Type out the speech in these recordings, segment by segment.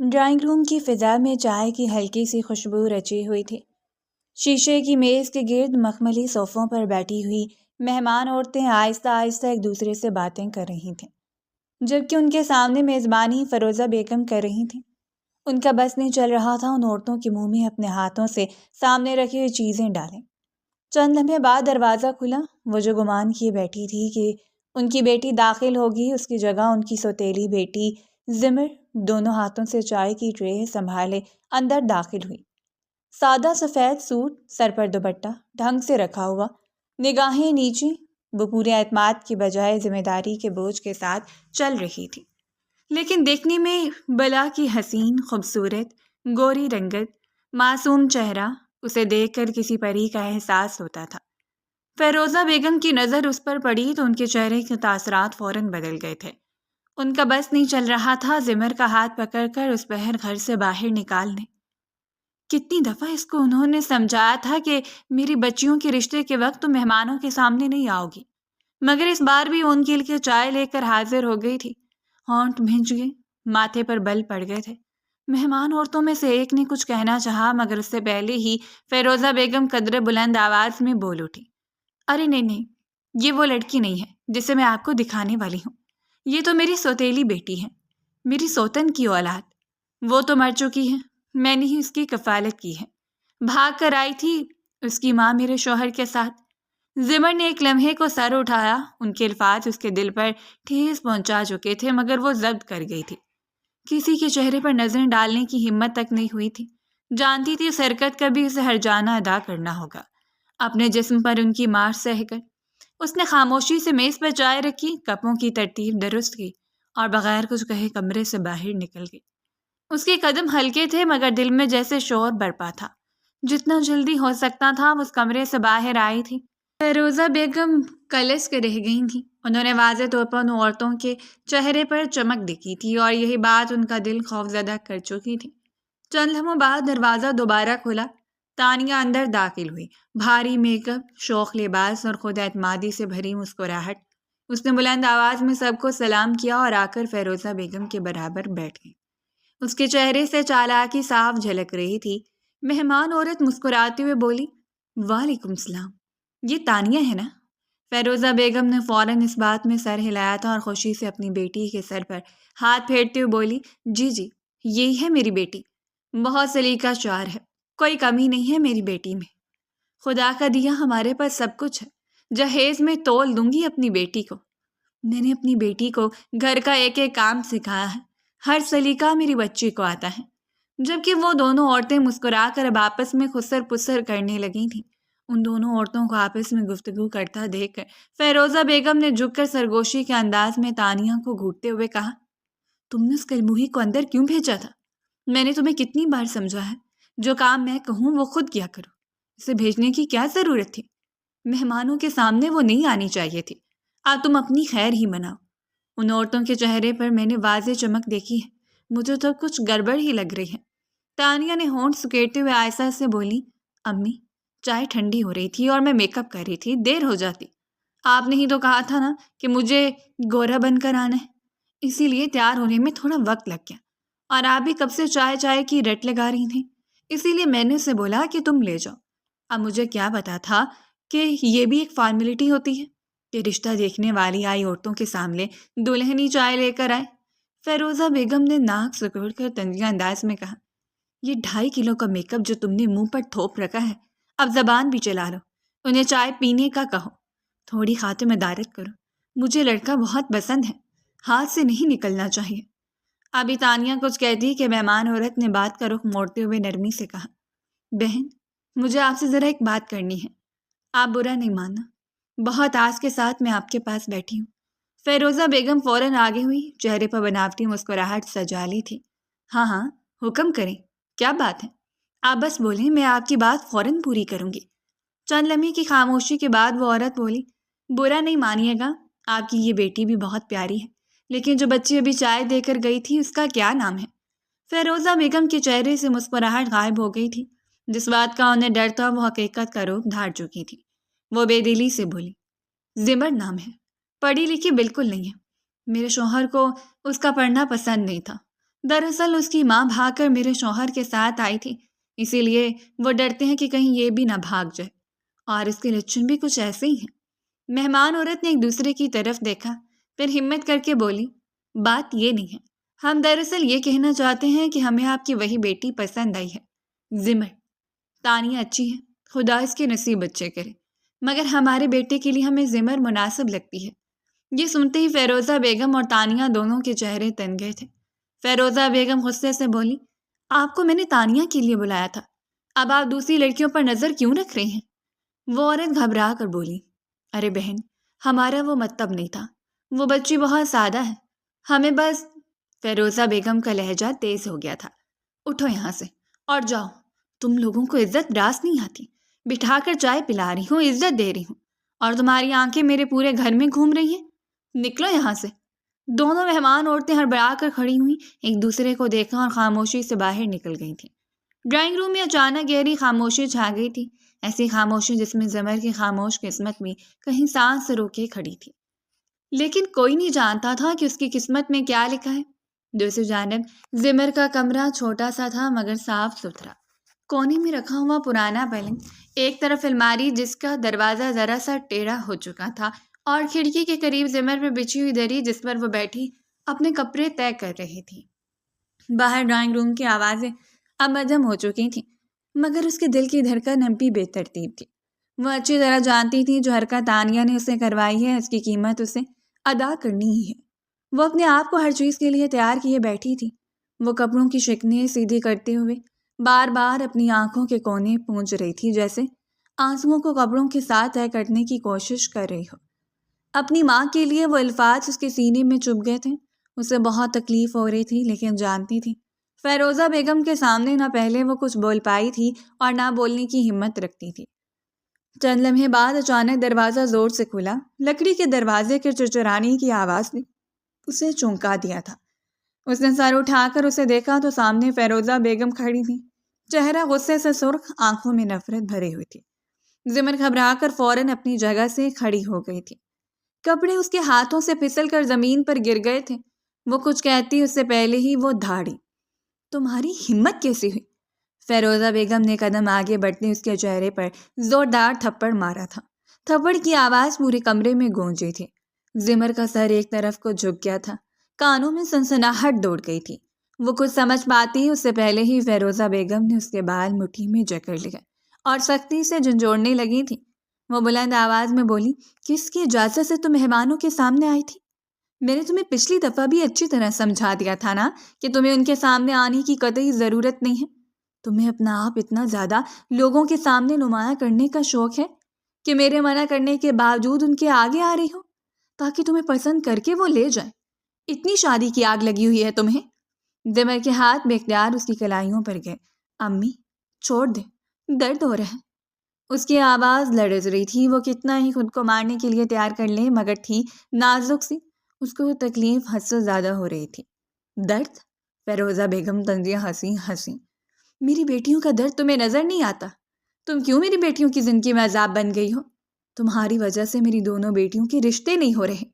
Drawing room کی فضا میں چائے کی ہلکی سی خوشبو رچی ہوئی تھی۔ شیشے کی میز کے گرد مخملی صوفوں پر بیٹھی ہوئی مہمان عورتیں آہستہ آہستہ ایک دوسرے سے باتیں کر رہی تھیں، جبکہ ان کے سامنے میزبانی فیروزہ بیگم کر رہی تھیں۔ ان کا بس نہیں چل رہا تھا ان عورتوں کے منہ میں اپنے ہاتھوں سے سامنے رکھی ہوئی چیزیں ڈالیں۔ چند لمحے بعد دروازہ کھلا۔ وہ جو گمان کیے بیٹھی تھی کہ ان کی بیٹی داخل ہوگی، اس کی جگہ ان کی سوتیلی بیٹی زمر دونوں ہاتھوں سے چائے کی ٹرے سنبھالے اندر داخل ہوئی۔ سادہ سفید سوٹ، سر پر دوپٹہ ڈھنگ سے رکھا ہوا، نگاہیں نیچے، وہ پورے اعتماد کی بجائے ذمہ داری کے بوجھ کے ساتھ چل رہی تھی، لیکن دیکھنے میں بلا کی حسین، خوبصورت، گوری رنگت، معصوم چہرہ، اسے دیکھ کر کسی پری کا احساس ہوتا تھا۔ فیروزہ بیگم کی نظر اس پر پڑی تو ان کے چہرے کے تاثرات فوراً بدل گئے تھے۔ ان کا بس نہیں چل رہا تھا زمر کا ہاتھ پکڑ کر اس پہر گھر سے باہر نکالنے۔ کتنی دفعہ اس کو انہوں نے سمجھایا تھا کہ میری بچیوں کے رشتے کے وقت تو مہمانوں کے سامنے نہیں آؤ گی، مگر اس بار بھی ان کے لیے چائے لے کر حاضر ہو گئی تھی۔ ہونٹ بھنج گئے، ماتھے پر بل پڑ گئے تھے۔ مہمان عورتوں میں سے ایک نے کچھ کہنا چاہا، مگر اس سے پہلے ہی فیروزہ بیگم قدرے بلند آواز میں بول اٹھی، ارے نہیں، یہ وہ لڑکی نہیں ہے جسے میں آپ کو دکھانے والی ہوں۔ یہ تو میری سوتیلی بیٹی ہے، میری سوتن کی اولاد۔ وہ تو مر چکی ہے، میں نے ہی اس کی کفالت کی ہے۔ بھاگ کر آئی تھی اس کی ماں میرے شوہر کے ساتھ۔ زمر نے ایک لمحے کو سر اٹھایا۔ ان کے الفاظ اس کے دل پر ٹھیس پہنچا چکے تھے، مگر وہ ضبط کر گئی تھی۔ کسی کے چہرے پر نظریں ڈالنے کی ہمت تک نہیں ہوئی تھی۔ جانتی تھی اس حرکت کا بھی اسے ہرجانہ ادا کرنا ہوگا، اپنے جسم پر ان کی مار سہ کر۔ اس نے خاموشی سے میز پر چائے رکھی، کپوں کی ترتیب درست کی اور بغیر کچھ کہے کمرے سے باہر نکل گئی۔ اس کے قدم ہلکے تھے، مگر دل میں جیسے شور برپا تھا۔ جتنا جلدی ہو سکتا تھا وہ اس کمرے سے باہر آئی تھی۔ فیروزہ بیگم کلس کے رہ گئی تھی۔ انہوں نے واضح طور پر ان عورتوں کے چہرے پر چمک دیکھی تھی اور یہی بات ان کا دل خوفزدہ کر چکی تھی۔ چند لمحوں بعد دروازہ دوبارہ کھلا۔ تانیہ اندر داخل ہوئی، بھاری میک اپ، شوخ لباس اور خود اعتمادی سے بھری مسکراہٹ۔ اس نے بلند آواز میں سب کو سلام کیا اور آ کر فیروزہ بیگم کے برابر بیٹھ گئی۔ اس کے چہرے سے چالاکی صاف جھلک رہی تھی۔ مہمان عورت مسکراتے ہوئے بولی، وعلیکم السلام، یہ تانیہ ہے نا؟ فیروزہ بیگم نے فوراً اس بات میں سر ہلایا تھا اور خوشی سے اپنی بیٹی کے سر پر ہاتھ پھیرتے ہوئے بولی، جی یہی ہے میری بیٹی، بہت سلیقہ چار ہے، کوئی کمی نہیں ہے میری بیٹی میں۔ خدا کا دیا ہمارے پاس سب کچھ ہے، جہیز میں تول دوں گی اپنی بیٹی کو۔ میں نے اپنی بیٹی کو گھر کا ایک ایک کام سکھایا ہے، ہر سلیقہ میری بچی کو آتا ہے۔ جبکہ وہ دونوں عورتیں مسکرا کر اب آپس میں خسر پسر کرنے لگی تھیں۔ ان دونوں عورتوں کو آپس میں گفتگو کرتا دیکھ کر فیروزہ بیگم نے جھک کر سرگوشی کے انداز میں تانیہ کو گھورتے ہوئے کہا، تم نے اس کلموہی کو اندر کیوں بھیجا تھا؟ میں نے تمہیں کتنی بار سمجھا ہے، جو کام میں کہوں وہ خود کیا کرو، اسے بھیجنے کی کیا ضرورت تھی؟ مہمانوں کے سامنے وہ نہیں آنی چاہیے تھی، اب تم اپنی خیر ہی مناؤ۔ ان عورتوں کے چہرے پر میں نے واضح چمک دیکھی ہے، مجھے تو کچھ گڑبڑ ہی لگ رہی ہے۔ تانیہ نے ہونٹ سکیڑتے ہوئے آہستہ سے بولی، امی چائے ٹھنڈی ہو رہی تھی اور میں میک اپ کر رہی تھی، دیر ہو جاتی۔ آپ نے ہی تو کہا تھا نا کہ مجھے گورا بن کر آنا ہے، اسی لیے تیار ہونے میں تھوڑا وقت لگ گیا، اور آپ بھی کب سے چائے کی رٹ لگا رہی تھیں، اسی لیے میں نے اسے بولا کہ تم لے جاؤ۔ اب مجھے کیا پتا تھا کہ یہ بھی ایک فارمیلٹی ہوتی ہے کہ رشتہ دیکھنے والی آئی عورتوں کے سامنے دلہنی چائے لے کر آئے۔ فیروزہ بیگم نے ناک سکوڑ کر تنزیہ انداز میں کہا، یہ 2.5 کلو کا میک اپ جو تم نے منہ پر تھوپ رکھا ہے، اب زبان بھی چلا لو، انہیں چائے پینے کا کہو، تھوڑی خاطر مدارت کرو، مجھے لڑکا بہت پسند ہے، ہاتھ سے نہیں نکلنا چاہیے۔ ابھی تانیہ کچھ کہتی کہ مہمان عورت نے بات کا رخ موڑتے ہوئے نرمی سے کہا، بہن مجھے آپ سے ذرا ایک بات کرنی ہے، آپ برا نہیں ماننا، بہت آس کے ساتھ میں آپ کے پاس بیٹھی ہوں۔ فیروزہ بیگم فوراً آگے ہوئی، چہرے پر بناوٹی مسکراہٹ سجا لی تھی۔ ہاں حکم کریں، کیا بات ہے؟ آپ بس بولیں، میں آپ کی بات فوراً پوری کروں گی۔ چند لمحے کی خاموشی کے بعد وہ عورت بولی، برا نہیں مانیے گا، آپ کی یہ بیٹی بھی بہت پیاری ہے، لیکن جو بچی ابھی چائے دے کر گئی تھی اس کا کیا نام ہے؟ فیروزہ بیگم کے چہرے سے مسکراہٹ غائب ہو گئی تھی۔ جس بات کا انہیں ڈر تھا وہ حقیقت کا روپ دھار چکی تھی۔ وہ بے دلی سے بولی، زمر نام ہے، پڑھی لکھی بالکل نہیں ہے، میرے شوہر کو اس کا پڑھنا پسند نہیں تھا، دراصل اس کی ماں بھاگ کر میرے شوہر کے ساتھ آئی تھی، اسی لیے وہ ڈرتے ہیں کہ کہیں یہ بھی نہ بھاگ جائے، اور اس کے لچھن بھی کچھ ایسے ہی ہیں۔ مہمان عورت نے ایک دوسرے کی طرف دیکھا، پھر ہمت کر کے بولی، بات یہ نہیں ہے، ہم دراصل یہ کہنا چاہتے ہیں کہ ہمیں آپ کی وہی بیٹی پسند آئی ہے، زمر۔ تانیہ اچھی ہے، خدا اس کے نصیب اچھے کرے، مگر ہمارے بیٹے کے لیے ہمیں زمر مناسب لگتی ہے۔ یہ سنتے ہی فیروزہ بیگم اور تانیہ دونوں کے چہرے تن گئے تھے۔ فیروزہ بیگم غصے سے بولی، آپ کو میں نے تانیہ کے لیے بلایا تھا، اب آپ دوسری لڑکیوں پر نظر کیوں رکھ رہے ہیں؟ وہ عورت گھبرا کر بولی، ارے بہن، ہمارا وہ مطلب نہیں تھا، وہ بچی بہت سادہ ہے، ہمیں بس… فیروزہ بیگم کا لہجہ تیز ہو گیا تھا، اٹھو یہاں سے اور جاؤ، تم لوگوں کو عزت راست نہیں آتی، بٹھا کر چائے پلا رہی ہوں، عزت دے رہی ہوں، اور تمہاری آنکھیں میرے پورے گھر میں گھوم رہی ہیں، نکلو یہاں سے۔ دونوں مہمان عورتیں ہڑبڑا کر کھڑی ہوئیں، ایک دوسرے کو دیکھا اور خاموشی سے باہر نکل گئی تھیں۔ ڈرائنگ روم میں اچانک گہری خاموشی چھا گئی تھی، ایسی خاموشی جس میں زمر کی خاموش قسمت بھی کہیں سانس روکے کھڑی تھی، لیکن کوئی نہیں جانتا تھا کہ اس کی قسمت میں کیا لکھا ہے۔ دوسری جانب زمر کا کمرہ چھوٹا سا تھا مگر صاف ستھرا، کونے میں رکھا ہوا پرانا پلنگ، ایک طرف الماری جس کا دروازہ ذرا سا ٹیڑھا ہو چکا تھا، اور کھڑکی کے قریب زمر پر بچھی ہوئی دری جس پر وہ بیٹھی اپنے کپڑے طے کر رہی تھی۔ باہر ڈرائنگ روم کی آوازیں اب مدھم ہو چکی تھیں، مگر اس کے دل کی دھڑکن اب بھی بے ترتیب تھی۔ وہ اچھی طرح جانتی تھی جو حرکت تانیہ نے اسے کروائی ہے، اس کی قیمت اسے ادا کرنی ہی ہے۔ وہ اپنے آپ کو ہر چیز کے لیے تیار کیے بیٹھی تھی۔ وہ کپڑوں کی شکنیں سیدھی کرتے ہوئے بار بار اپنی آنکھوں کے کونے پونچھ رہی تھی، جیسے آنسوؤں کو کپڑوں کے ساتھ طے کرنے کی کوشش کر رہی ہو۔ اپنی ماں کے لیے وہ الفاظ اس کے سینے میں چبھ گئے تھے، اسے بہت تکلیف ہو رہی تھی، لیکن جانتی تھی فیروزہ بیگم کے سامنے نہ پہلے وہ کچھ بول پائی تھی اور نہ بولنے کی ہمت رکھتی تھی۔ چند لمحے بعد اچانک دروازہ زور سے کھلا، لکڑی کے دروازے کے چرچرانے کی آواز نے اسے چونکا دیا تھا۔ اس نے سر اٹھا کر اسے دیکھا تو سامنے فیروزہ بیگم کھڑی تھی، چہرہ غصے سے سرخ، آنکھوں میں نفرت بھری ہوئی تھی۔ زمر گھبرا کر فوراً اپنی جگہ سے کھڑی ہو گئی تھی، کپڑے اس کے ہاتھوں سے پھسل کر زمین پر گر گئے تھے۔ وہ کچھ کہتی اس سے پہلے ہی وہ دھاڑی، تمہاری ہمت کیسی ہوئی؟ فیروزہ بیگم نے قدم آگے بڑھتے اس کے چہرے پر زوردار تھپڑ مارا تھا۔ تھپڑ کی آواز پورے کمرے میں گونجی تھی۔ زمر کا سر ایک طرف کو جھک گیا تھا، کانوں میں سنسناہٹ دوڑ گئی تھی۔ وہ کچھ سمجھ پاتی اس سے پہلے ہی فیروزہ بیگم نے اس کے بال مٹھی میں جکڑ لیا اور سختی سے جھنجھوڑنے لگی تھی۔ وہ بلند آواز میں بولی، کس کی اجازت سے تم مہمانوں کے سامنے آئی تھی؟ میں نے تمہیں پچھلی دفعہ بھی اچھی طرح سمجھا دیا تھا نا کہ تمہیں ان کے سامنے آنے کی قطعی ضرورت نہیں ہے۔ تمہیں اپنا آپ اتنا زیادہ لوگوں کے سامنے نمایاں کرنے کا شوق ہے کہ میرے منع کرنے کے باوجود ان کے آگے آ رہی ہو تاکہ تمہیں پسند کر کے وہ لے جائے۔ اتنی شادی کی آگ لگی ہوئی ہے تمہیں؟ زمر کے ہاتھ بے اختیار اس کی کلائیوں پر گئے۔ امی چھوڑ دے، درد ہو رہا ہے۔ اس کی آواز لرز رہی تھی، وہ کتنا ہی خود کو مارنے کے لیے تیار کر لے مگر تھی نازک سی، اس کو تکلیف حد سے زیادہ ہو رہی تھی۔ درد؟ فیروزہ بیگم طنزیہ ہنسی، میری بیٹیوں کا درد تمہیں نظر نہیں آتا؟ تم کیوں میری بیٹیوں کی زندگی میں عذاب بن گئی ہو؟ تمہاری وجہ سے میری دونوں بیٹیوں کے رشتے نہیں ہو رہے،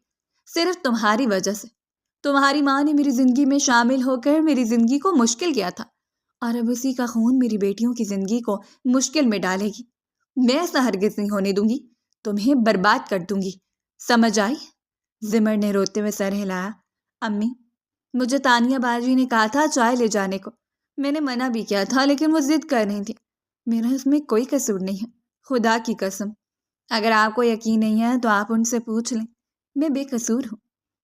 صرف تمہاری وجہ سے۔ تمہاری ماں نے میری زندگی میں شامل ہو کر میری زندگی کو مشکل کیا تھا، اور اب اسی کا خون میری بیٹیوں کی زندگی کو مشکل میں ڈالے گی۔ میں ایسا ہرگز نہیں ہونے دوں گی، تمہیں برباد کر دوں گی، سمجھ آئی؟ زمر نے روتے ہوئے سر ہلایا۔ امی، مجھے تانیہ باجی نے کہا تھا چائے لے جانے کو، میں نے منع بھی کیا تھا لیکن وہ ضد کر رہی تھی۔ میرا اس میں کوئی قصور نہیں ہے، خدا کی قسم۔ اگر آپ کو یقین نہیں ہے تو آپ ان سے پوچھ لیں، میں بے قصور ہوں،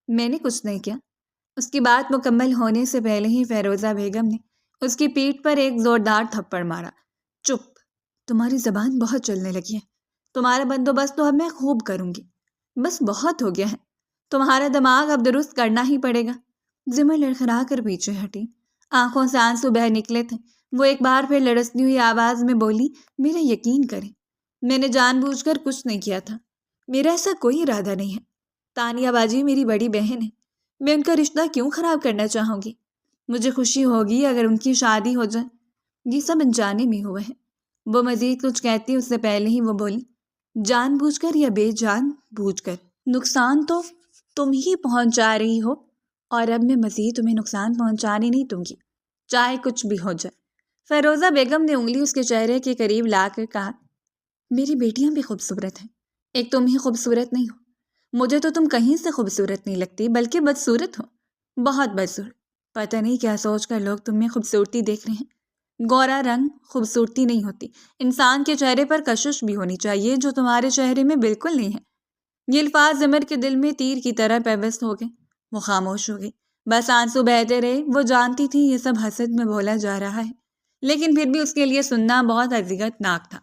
میں نے کچھ نہیں کیا۔ اس کی بات مکمل ہونے سے پہلے ہی فیروزہ بیگم نے اس کی پیٹھ پر ایک زوردار تھپڑ مارا۔ چپ، تمہاری زبان بہت چلنے لگی ہے، تمہارا بندوبست تو اب میں خوب کروں گی، بس بہت ہو گیا ہے، تمہارا دماغ اب درست کرنا ہی پڑے گا۔ زمر لڑکھڑا کر پیچھے ہٹی، آنکھوں سے آنسو بہہ نکلے تھے۔ وہ ایک بار پھر لڑکتی ہوئی آواز میں بولی، میرا یقین کریں، میں نے جان بوجھ کر کچھ نہیں کیا تھا، میرا ایسا کوئی ارادہ نہیں ہے۔ تانیہ باجی میری بڑی بہن ہے، میں ان کا رشتہ کیوں خراب کرنا چاہوں گی؟ مجھے خوشی ہوگی اگر ان کی شادی ہو جائے، یہ سب انجانے میں ہوا ہے۔ وہ مزید کچھ کہتی اس سے پہلے ہی وہ بولی، جان بوجھ کر یا بے جان بوجھ کر، نقصان تو تم ہی پہنچا رہی ہو۔ اور اب میں مزید تمہیں نقصان پہنچانے نہیں دوں گی، چاہے کچھ بھی ہو جائے۔ فیروزہ بیگم نے انگلی اس کے چہرے کے قریب لا کر کہا، میری بیٹیاں بھی خوبصورت ہیں، ایک تم ہی خوبصورت نہیں ہو۔ مجھے تو تم کہیں سے خوبصورت نہیں لگتی، بلکہ بدصورت ہو، بہت بدصورت۔ پتہ نہیں کیا سوچ کر لوگ تم میں خوبصورتی دیکھ رہے ہیں۔ گورا رنگ خوبصورتی نہیں ہوتی، انسان کے چہرے پر کشش بھی ہونی چاہیے، جو تمہارے چہرے میں بالکل نہیں ہے۔ یہ الفاظ زمر کے دل میں تیر کی طرح پیوست ہو گئے۔ وہ خاموش ہو گئی، بس آنسو بہتے رہے۔ وہ جانتی تھی یہ سب حسد میں بولا جا رہا ہے، لیکن پھر بھی اس کے لیے سننا بہت اذیت ناک تھا۔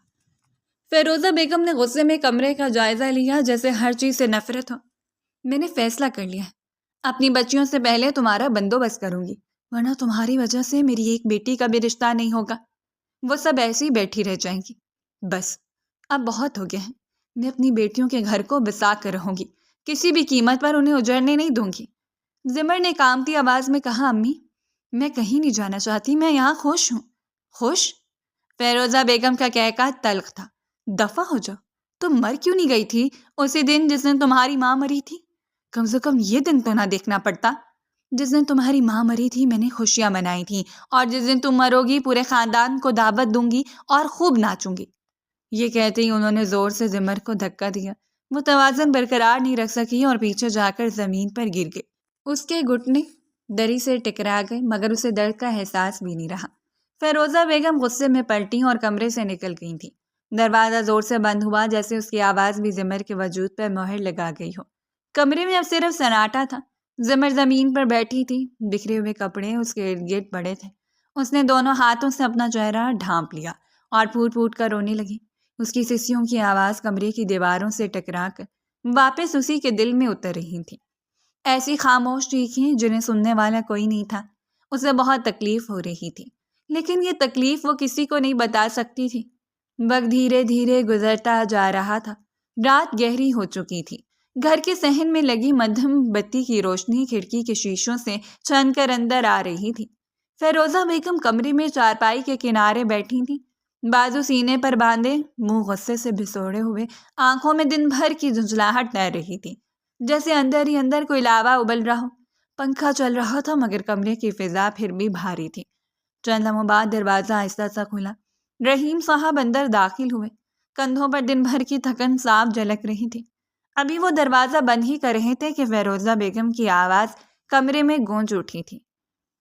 فیروزہ بیگم نے غصے میں کمرے کا جائزہ لیا، جیسے ہر چیز سے نفرت ہو۔ میں نے فیصلہ کر لیا ہے، اپنی بچیوں سے پہلے تمہارا بندوبست کروں گی، ورنہ تمہاری وجہ سے میری ایک بیٹی کا بھی رشتہ نہیں ہوگا، وہ سب ایسی ہی بیٹھی رہ جائیں گی۔ بس اب بہت ہو گیا ہے، میں اپنی بیٹیوں کے گھر کو بسا کر رہوں گی، کسی بھی قیمت پر انہیں اجڑنے نہیں دوں گی۔ زمر نے کامتی آواز میں کہا، امی میں کہیں نہیں جانا چاہتی، میں یہاں خوش ہوں۔ خوش؟ فیروزہ بیگم کا کہکا تلخ تھا۔ دفع ہو جاؤ، تم مر کیوں نہیں گئی تھی اسی دن جس دن تمہاری ماں مری تھی؟ کم سے کم یہ دن تو نہ دیکھنا پڑتا۔ جس دن تمہاری ماں مری تھی میں نے خوشیاں منائی تھیں، اور جس دن تم مرو گی پورے خاندان کو دعوت دوں گی اور خوب ناچوں گی۔ یہ کہتے ہی انہوں نے زور سے زمر کو دھکا دیا۔ وہ توازن برقرار نہیں رکھ سکی اور پیچھے جا کر زمین پر گر گئی۔ اس کے گھٹنے دری سے ٹکرا گئے، مگر اسے درد کا احساس بھی نہیں رہا۔ فیروزہ بیگم غصے میں پلٹیں اور کمرے سے نکل گئی تھیں۔ دروازہ زور سے بند ہوا، جیسے اس کی آواز بھی زمر کے وجود پر مہر لگا گئی ہو۔ کمرے میں اب صرف سناٹا تھا۔ زمر زمین پر بیٹھی تھی، بکھرے ہوئے کپڑے اس کے ارد گرد پڑے تھے۔ اس نے دونوں ہاتھوں سے اپنا چہرہ ڈھانپ لیا اور پھوٹ پھوٹ کر رونے لگی۔ اس کی سسیوں کی آواز کمرے کی دیواروں سے ٹکرا کر واپس اسی کے دل میں اتر رہی تھی۔ ایسی خاموش چیخیں جنہیں سننے والا کوئی نہیں تھا۔ اسے بہت تکلیف ہو رہی تھی، لیکن یہ تکلیف وہ کسی کو نہیں بتا سکتی تھی۔ وقت دھیرے دھیرے گزرتا جا رہا تھا۔ رات گہری ہو چکی تھی۔ گھر کے صحن میں لگی مدھم بتی کی روشنی کھڑکی کے شیشوں سے چھن کر اندر آ رہی تھی۔ فیروزہ بیگم کمرے میں چارپائی کے کنارے بیٹھی تھی، بازو سینے پر باندھے، منہ غصے سے بھسوڑے ہوئے، آنکھوں میں دن بھر کی جھنجھلاہٹ تیر رہی تھی، جیسے اندر ہی اندر کوئی لاوا ابل رہا ہو۔ پنکھا چل رہا تھا، مگر کمرے کی فضا پھر بھی بھاری تھی۔ چند لمحوں بعد دروازہ آہستہ سا کھلا۔ رحیم صاحب اندر داخل ہوئے۔ کندھوں پر دن بھر کی تھکن صاف جھلک رہی تھی۔ ابھی وہ دروازہ بند ہی کر رہے تھے کہ فیروزہ بیگم کی آواز کمرے میں گونج اٹھی تھی۔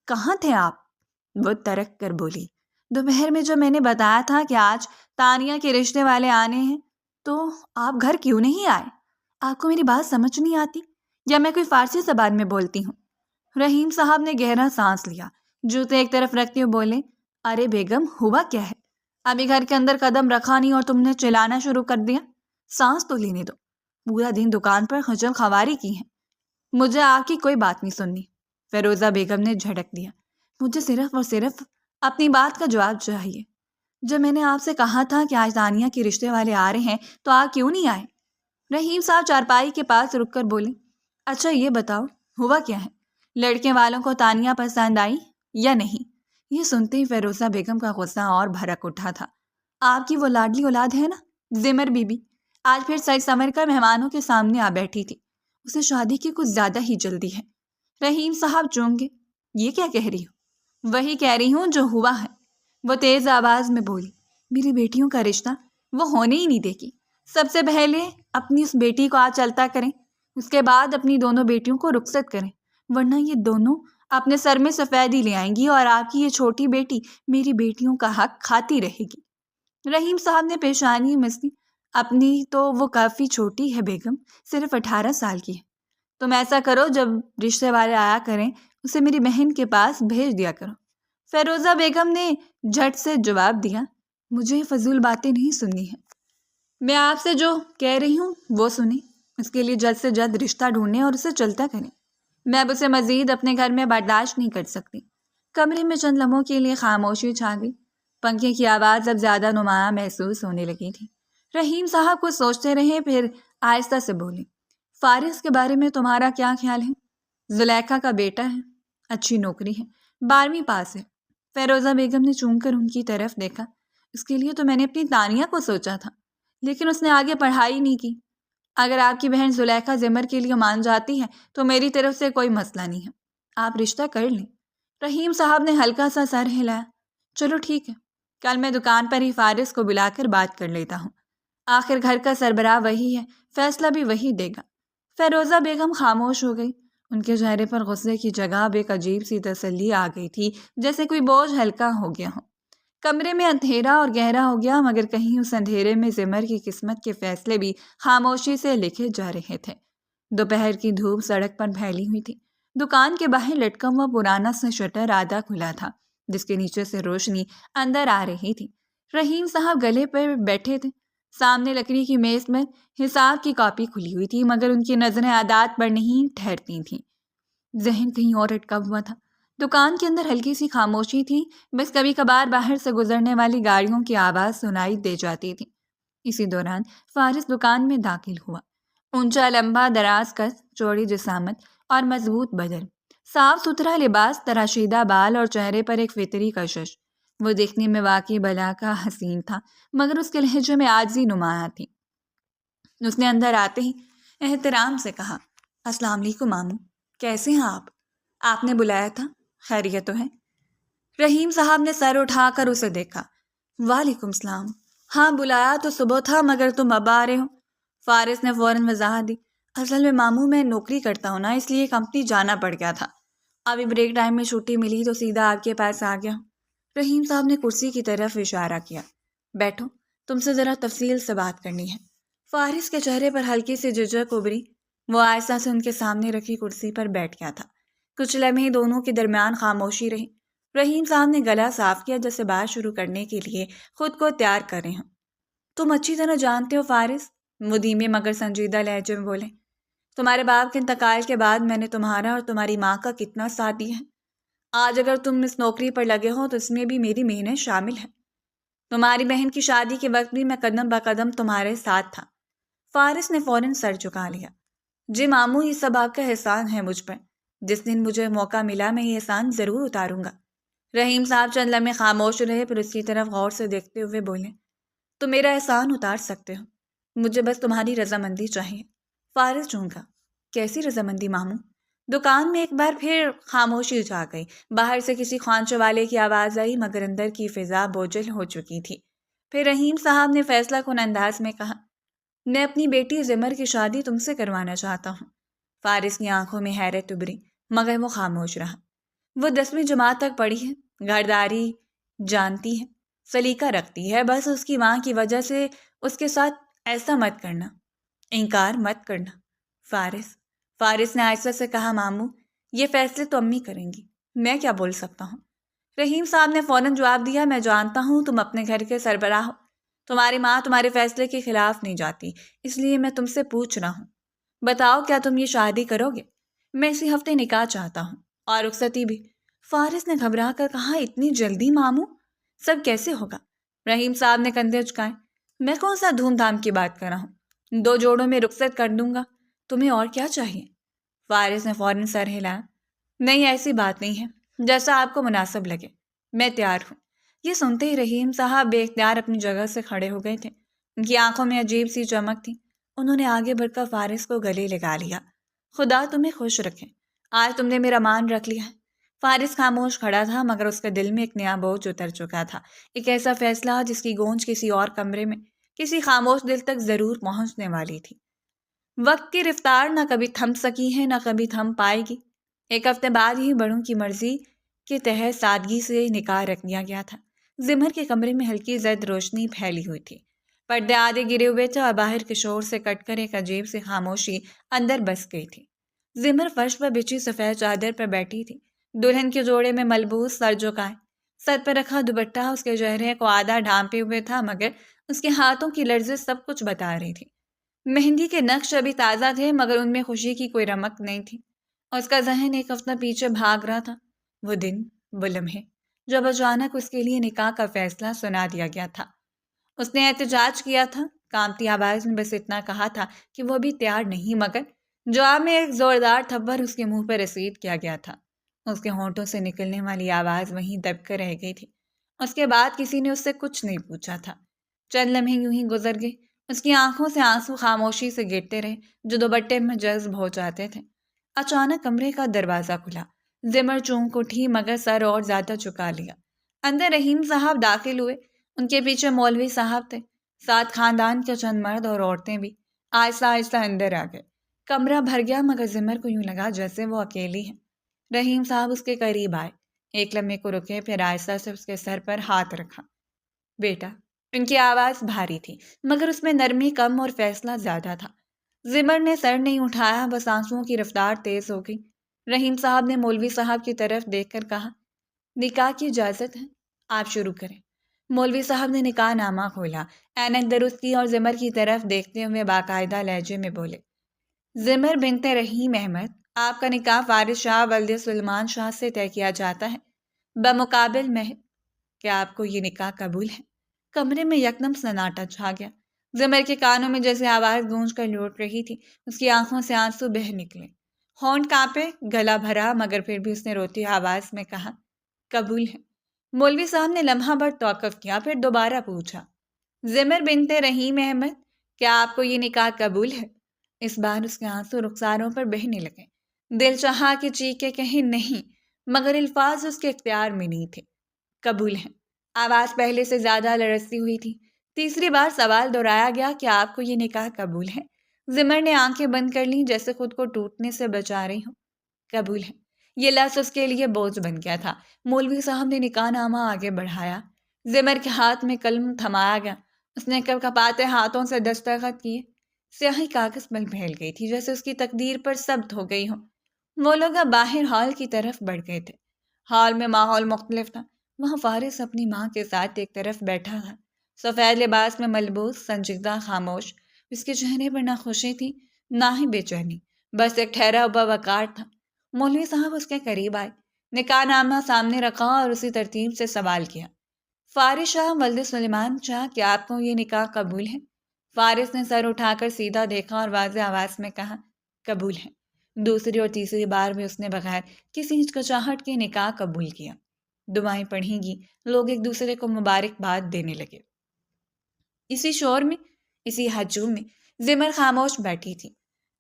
کہاں تھے آپ؟ وہ ترک کر بولی، دوپہر میں جو میں نے بتایا تھا کہ آج تانیہ کے رشتے والے آنے ہیں، تو آپ گھر کیوں نہیں آئے؟ آپ کو میری بات سمجھ نہیں آتی، یا میں کوئی فارسی زبان میں بولتی ہوں؟ رحیم صاحب نے گہرا سانس لیا، جوتے ایک طرف رکھتے ہوئے بولے، ارے بیگم ہوا کیا ہے؟ ابھی گھر کے اندر قدم رکھا نہیں اور تم نے چلانا شروع کر دیا۔ سانس تو لینے دو، پورا دن دکان پر خجل خواری کی ہے، مجھے آپ کی کوئی بات نہیں سننی۔ فیروزہ بیگم نے جھڑک دیا، مجھے صرف اور صرف اپنی بات کا جواب چاہیے۔ جب میں نے آپ سے کہا تھا کہ آج تانیہ کے رشتے والے آ رہے ہیں تو آپ کیوں نہیں آئے؟ رحیم صاحب چارپائی کے پاس رک کر بولے، اچھا یہ بتاؤ ہوا کیا ہے؟ لڑکے والوں کو تانیہ پسند آئی یا نہیں؟ یہ سنتے ہی فیروزہ بیگم کا غصہ اور بھڑک اٹھا تھا۔ آپ کی وہ لاڈلی اولاد ہے نا، زمر بی بی، آج پھر سج سمر کر مہمانوں کے سامنے آ بیٹھی تھی۔ اسے شادی کی کچھ زیادہ ہی جلدی ہے۔ رحیم صاحب چونک گئے، یہ کیا کہہ رہی ہو؟ وہی کہہ رہی ہوں جو ہوا ہے، وہ تیز آواز میں بولی۔ میری بیٹیوں کا رشتہ وہ ہونے ہی نہیں دے گی۔ سب سے پہلے اپنی اس بیٹی کو آج چلتا کریں، اس کے بعد اپنی دونوں بیٹیوں کو رخصت کریں، ورنہ یہ دونوں اپنے سر میں سفیدی لے آئیں گی اور آپ کی یہ چھوٹی بیٹی میری بیٹیوں کا حق کھاتی رہے گی۔ رحیم صاحب نے پیشانی مسلی، اپنی تو وہ کافی چھوٹی ہے بیگم، صرف 18 سال کی ہے۔ تم ایسا کرو، جب رشتے والے آیا کریں اسے میری بہن کے پاس بھیج دیا کرو۔ فیروزہ بیگم نے جھٹ سے جواب دیا، مجھے فضول باتیں نہیں سننی ہیں، میں آپ سے جو کہہ رہی ہوں وہ سنیں، اس کے لیے جلد سے جلد رشتہ ڈھونڈیں اور اسے چلتا کریں۔ میں اب اسے مزید اپنے گھر میں برداشت نہیں کر سکتی۔ کمرے میں چند لمحوں کے لیے خاموشی چھا گئی۔ پنکھے کی آواز اب زیادہ نمایاں محسوس ہونے لگی تھی۔ رحیم صاحب کچھ سوچتے رہے، پھر آہستہ سے بولے، فارس کے بارے میں تمہارا کیا خیال ہے؟ زلیخا کا بیٹا ہے، اچھی نوکری ہے، 12ویں پاس ہے۔ فیروزہ بیگم نے چونک کر ان کی طرف دیکھا، اس کے لیے تو میں نے اپنی تانیہ کو سوچا تھا، لیکن اس نے آگے پڑھائی نہیں کی۔ اگر آپ کی بہن زلیخا زمر کے لیے مان جاتی ہے تو میری طرف سے کوئی مسئلہ نہیں ہے۔ آپ رشتہ کر لیں۔ رحیم صاحب نے ہلکا سا سر ہلایا۔ چلو ٹھیک ہے، کل میں دکان پر ہی فارس کو بلا کر بات کر لیتا ہوں۔ آخر گھر کا سربراہ وہی ہے، فیصلہ بھی وہی دے گا۔ فیروزہ بیگم خاموش ہو گئی۔ ان کے چہرے پر غصے کی جگہ اب ایک عجیب سی تسلی آ گئی تھی، جیسے کوئی بوجھ ہلکا ہو گیا ہو۔ کمرے میں اندھیرا اور گہرا ہو گیا، مگر کہیں اس اندھیرے میں زمر کی قسمت کے فیصلے بھی خاموشی سے لکھے جا رہے تھے۔ دوپہر کی دھوپ سڑک پر پھیلی ہوئی تھی۔ دکان کے باہر لٹکا ہوا پرانا سا شٹر آدھا کھلا تھا، جس کے نیچے سے روشنی اندر آ رہی تھی۔ رحیم صاحب گلے پر بیٹھے تھے۔ سامنے لکڑی کی میز میں حساب کی کاپی کھلی ہوئی تھی، مگر ان کی نظریں عادات پر نہیں ٹھہرتی تھیں۔ ذہن کہیں اور اٹکا ہوا تھا۔ دکان کے اندر ہلکی سی خاموشی تھی، بس کبھی کبھار باہر سے گزرنے والی گاڑیوں کی آواز سنائی دے جاتی تھی۔ اسی دوران فارس دکان میں داخل ہوا۔ اونچا لمبا دراز قد، چوڑی جسامت اور مضبوط بدن، صاف ستھرا لباس، تراشیدہ بال اور چہرے پر ایک فطری کشش۔ وہ دیکھنے میں واقعی بلا کا حسین تھا، مگر اس کے لہجے میں عاجزی نمایاں تھی۔ اس نے اندر آتے ہی احترام سے کہا، السلام علیکم ماموں، کیسے ہیں آپ؟ آپ نے بلایا تھا، خیریت تو ہے؟ رحیم صاحب نے سر اٹھا کر اسے دیکھا۔ وعلیکم السلام، ہاں بلایا تو صبح تھا، مگر تم اب آ رہے ہو۔ فارس نے فوراً وضاحت دی، اصل میں ماموں میں نوکری کرتا ہوں نا، اس لیے کمپنی جانا پڑ گیا تھا۔ ابھی بریک ٹائم میں چھٹی ملی تو سیدھا آپ کے پاس آ گیا۔ رحیم صاحب نے کرسی کی طرف اشارہ کیا۔ بیٹھو، تم سے ذرا تفصیل سے بات کرنی ہے۔ فارس کے چہرے پر ہلکی سی جھجک ابھری۔ وہ آہستہ سے ان کے سامنے رکھی کرسی پر بیٹھ گیا تھا۔ کچھ لمحے دونوں کے درمیان خاموشی رہی۔ رحیم صاحب نے گلا صاف کیا، جیسے بات شروع کرنے کے لیے خود کو تیار کر رہے ہوں۔ تم اچھی طرح جانتے ہو فارس، وہ دھیمے مگر سنجیدہ لہجے میں بولے، تمہارے باپ کے انتقال کے بعد میں نے تمہارا اور تمہاری ماں کا کتنا ساتھ دیا ہے۔ آج اگر تم اس نوکری پر لگے ہو تو اس میں بھی میری محنت شامل ہے۔ تمہاری بہن کی شادی کے وقت بھی میں قدم با قدم تمہارے ساتھ تھا۔ فارس نے فوراً سر جھکا لیا۔ جی ماموں، یہ سب آپ کا احسان ہے مجھ پر۔ جس دن مجھے موقع ملا میں یہ احسان ضرور اتاروں گا۔ رحیم صاحب چند لمحے خاموش رہے، پھر اس کی طرف غور سے دیکھتے ہوئے بولے، تو میرا احسان اتار سکتے ہو، مجھے بس تمہاری رضامندی چاہیے۔ فارس چونکا، کیسی رضامندی ماموں؟ دکان میں ایک بار پھر خاموشی چھا گئی۔ باہر سے کسی خوانچے والے کی آواز آئی، مگر اندر کی فضا بوجھل ہو چکی تھی۔ پھر رحیم صاحب نے فیصلہ کن انداز میں کہا، میں اپنی بیٹی زمر کی شادی تم سے کروانا چاہتا ہوں۔ فارس کی آنکھوں میں حیرت ابھری، مگر وہ خاموش رہا۔ وہ 10ویں جماعت تک پڑھی ہے، گھرداری جانتی ہے، سلیقہ رکھتی ہے، بس اس کی ماں کی وجہ سے اس کے ساتھ ایسا مت کرنا، انکار مت کرنا۔ فارس نے آہستہ سے کہا، ماموں یہ فیصلے تو امی کریں گی، میں کیا بول سکتا ہوں؟ رحیم صاحب نے فوراً جواب دیا، میں جانتا ہوں تم اپنے گھر کے سربراہ ہو، تمہاری ماں تمہارے فیصلے کے خلاف نہیں جاتی، اس لیے میں تم سے پوچھ رہا ہوں، بتاؤ کیا تم یہ شادی کرو گے؟ میں اسی ہفتے نکاح چاہتا ہوں، اور رخصتی بھی۔ فارس نے گھبرا کر کہا، اتنی جلدی ماموں؟ سب کیسے ہوگا؟ رحیم صاحب نے کندھے اچکائے، میں کون سا دھوم دھام کی بات کر رہا ہوں، 2 جوڑوں میں رخصت کر دوں گا، تمہیں اور کیا چاہیے؟ فارس نے فوراً سر ہلایا، نہیں ایسی بات نہیں ہے، جیسا آپ کو مناسب لگے، میں تیار ہوں۔ یہ سنتے ہی رحیم صاحب بے اختیار اپنی جگہ سے کھڑے ہو گئے تھے۔ ان کی آنکھوں میں عجیب سی چمک تھی۔ انہوں نے آگے بڑھ کر فارس کو گلے لگا لیا۔ خدا تمہیں خوش رکھے، آج تم نے میرا مان رکھ لیا ہے۔ فارس خاموش کھڑا تھا، مگر اس کے دل میں ایک نیا بوجھ اتر چکا تھا، ایک ایسا فیصلہ جس کی گونج کسی اور کمرے میں کسی خاموش دل تک ضرور پہنچنے والی تھی۔ وقت کی رفتار نہ کبھی تھم سکی ہے، نہ کبھی تھم پائے گی۔ 1 ہفتے بعد ہی بڑوں کی مرضی کے تحت سادگی سے نکاح رکھ دیا گیا تھا۔ زمر کے کمرے میں ہلکی زرد روشنی پھیلی ہوئی تھی، پردے آدھے گرے ہوئے تھے اور باہر کے شور سے کٹ کر ایک عجیب سی خاموشی اندر بس گئی تھی۔ زمر فرش پر بچھی سفید چادر پر بیٹھی تھی، دلہن کے جوڑے میں ملبوس، سر جھکائے، سر پر رکھا دوپٹہ اس کے چہرے کو آدھا ڈھانپے ہوئے تھا، مگر اس کے ہاتھوں کی لرزش سب کچھ بتا رہی تھی۔ مہندی کے نقش ابھی تازہ تھے، مگر ان میں خوشی کی کوئی رمق نہیں تھی۔ اس کا ذہن 1 ہفتہ پیچھے بھاگ رہا تھا، وہ دن، وہ لمحے جب اچانک اس کے لیے نکاح کا فیصلہ سنا دیا گیا تھا۔ اس نے احتجاج کیا تھا، کانپتی آواز میں بس اتنا کہا تھا کہ وہ بھی تیار نہیں، مگر جواب میں ایک زوردار تھپڑ اس کے منہ پر رسید کیا گیا تھا۔ اس کے ہونٹوں سے نکلنے والی آواز وہیں دب کر رہ گئی تھی۔ اس کے بعد کسی نے اس سے کچھ نہیں پوچھا تھا۔ چند لمحے یوں ہی گزر گئے، اس کی آنکھوں سے آنسو خاموشی سے گرتے رہے جو دوپٹے میں جذب ہو جاتے تھے۔ اچانک کمرے کا دروازہ کھلا، زمر چونک اٹھی مگر سر اور زیادہ چکا لیا۔ اندر رحیم صاحب داخل ہوئے۔ ان کے پیچھے مولوی صاحب تھے، ساتھ خاندان کے چند مرد اور عورتیں بھی آہستہ آہستہ اندر آ گئے۔ کمرہ بھر گیا مگر زمر کو یوں لگا جیسے وہ اکیلی ہے۔ رحیم صاحب اس کے قریب آئے، ایک لمحے کو رکے، پھر آہستہ سے اس کے سر پر ہاتھ رکھا۔ بیٹا۔ ان کی آواز بھاری تھی مگر اس میں نرمی کم اور فیصلہ زیادہ تھا۔ زمر نے سر نہیں اٹھایا، بس آنسوؤں کی رفتار تیز ہو گئی۔ رحیم صاحب نے مولوی صاحب کی طرف دیکھ کر کہا، نکاح کی اجازت ہے، آپ شروع کریں۔ مولوی صاحب نے نکاح نامہ کھولا، اینک درست کی اور زمر کی طرف دیکھتے ہوئے باقاعدہ لہجے میں بولے، زمر بنت رحیم احمد، آپ کا نکاح فارس شاہ ولد سلمان شاہ سے طے کیا جاتا ہے بمقابل مہر۔ کیا آپ کو یہ نکاح قبول ہے؟ کمرے میں یکدم سناٹا چھا گیا۔ زمر کے کانوں میں جیسے آواز گونج کر لوٹ رہی تھی، اس کی آنکھوں سے آنسو بہہ نکلے، ہونٹ کانپے، گلا بھرا، مگر پھر بھی اس نے روتی آواز میں کہا، قبول ہے۔ مولوی صاحب نے لمحہ بھر توقف کیا، پھر دوبارہ پوچھا، زمر بنت رحیم احمد، کیا آپ کو یہ نکاح قبول ہے؟ اس بار اس کے آنسو رخساروں پر بہنے لگے۔ دل چاہا کہ چیخ کے کہیں نہیں، مگر الفاظ اس کے اختیار میں نہیں تھے۔ قبول ہے۔ آواز پہلے سے زیادہ لرزتی ہوئی تھی۔ تیسری بار سوال دہرایا گیا کہ آپ کو یہ نکاح قبول ہے؟ زمر نے آنکھیں بند کر لیں جیسے خود کو ٹوٹنے سے بچا رہی ہوں۔ قبول ہے۔ یہ لفظ اس کے لیے بوجھ بن گیا تھا۔ مولوی صاحب نے نکاح نامہ آگے بڑھایا۔ زمر کے ہاتھ میں قلم تھمایا گیا۔ اس نے کپاتے ہاتھوں سے دستخط کیے۔ سیاہی کاغذ پر پھیل گئی تھی جیسے اس کی تقدیر پر ثبت ہو گئی ہو۔ وہ لوگ اب باہر ہال کی طرف بڑھ گئے تھے۔ ہال میں ماحول مختلف تھا۔ وہاں فارس اپنی ماں کے ساتھ ایک طرف بیٹھا تھا، سفید لباس میں ملبوس، سنجیدہ، خاموش۔ اس کے چہرے پر نہ خوشی تھی نہ ہی بے چینی، بس ایک ٹھہرا ہوا وقار تھا۔ مولوی صاحب اس کے قریب آئے، نکاح نامہ سامنے رکھا اور اسی ترتیب سے سوال کیا، فارس شاہ ولد سلیمان شاہ، کیا آپ کو یہ نکاح قبول ہے؟ فارس نے سر اٹھا کر سیدھا دیکھا اور واضح آواز میں کہا، قبول ہے۔ دوسری اور تیسری بار بھی اس نے بغیر کسی ہچکچاہٹ کے نکاح قبول کیا۔ دعائیں پڑھیں گی، لوگ ایک دوسرے کو مبارکباد دینے لگے۔ اسی شور میں، اسی ہجوم میں زمر خاموش بیٹھی تھی۔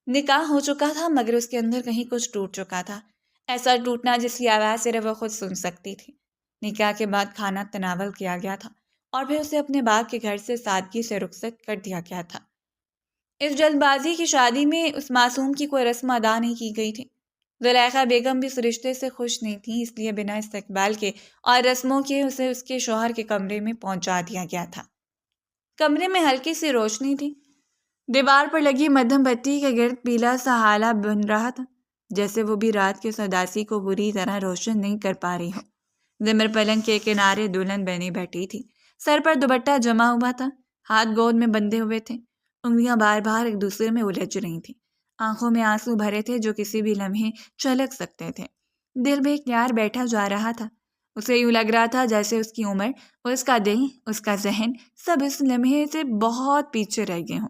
نکاح ہو چکا تھا مگر اس کے اندر کہیں کچھ ٹوٹ چکا تھا، ایسا ٹوٹنا جس کی آواز صرف وہ خود سن سکتی تھی۔ نکاح کے بعد کھانا تناول کیا گیا تھا اور پھر اسے اپنے باپ کے گھر سے سادگی سے رخصت کر دیا گیا تھا۔ اس جلد بازی کی شادی میں اس معصوم کی کوئی رسم ادا نہیں کی گئی تھی۔ زلیخا بیگم بھی اس رشتے سے خوش نہیں تھی، اس لیے بنا استقبال کے اور رسموں کے اسے اس کے شوہر کے کمرے میں پہنچا دیا گیا تھا۔ کمرے میں ہلکی سی روشنی تھی۔ دیوار پر لگی مدھم بتی کے گرد پیلا سا ہالہ بن رہا تھا، جیسے وہ بھی رات کے سوداسی کو بری طرح روشن نہیں کر پا رہی ہو۔ زمر پلنگ کے کنارے دلہن بنی بیٹھی تھی، سر پر دوپٹہ جمع ہوا تھا، ہاتھ گود میں بندھے ہوئے تھے، انگلیاں بار بار ایک دوسرے میں الجھ رہی تھیں، آنکھوں میں آنسو بھرے تھے جو کسی بھی لمحے چھلک سکتے تھے۔ دل بے اختیار بیٹھا جا رہا تھا۔ اسے یوں لگ رہا تھا جیسے اس کی عمر، اس کا دل، اس کا ذہن سب اس لمحے سے بہت پیچھے رہ گئے ہوں۔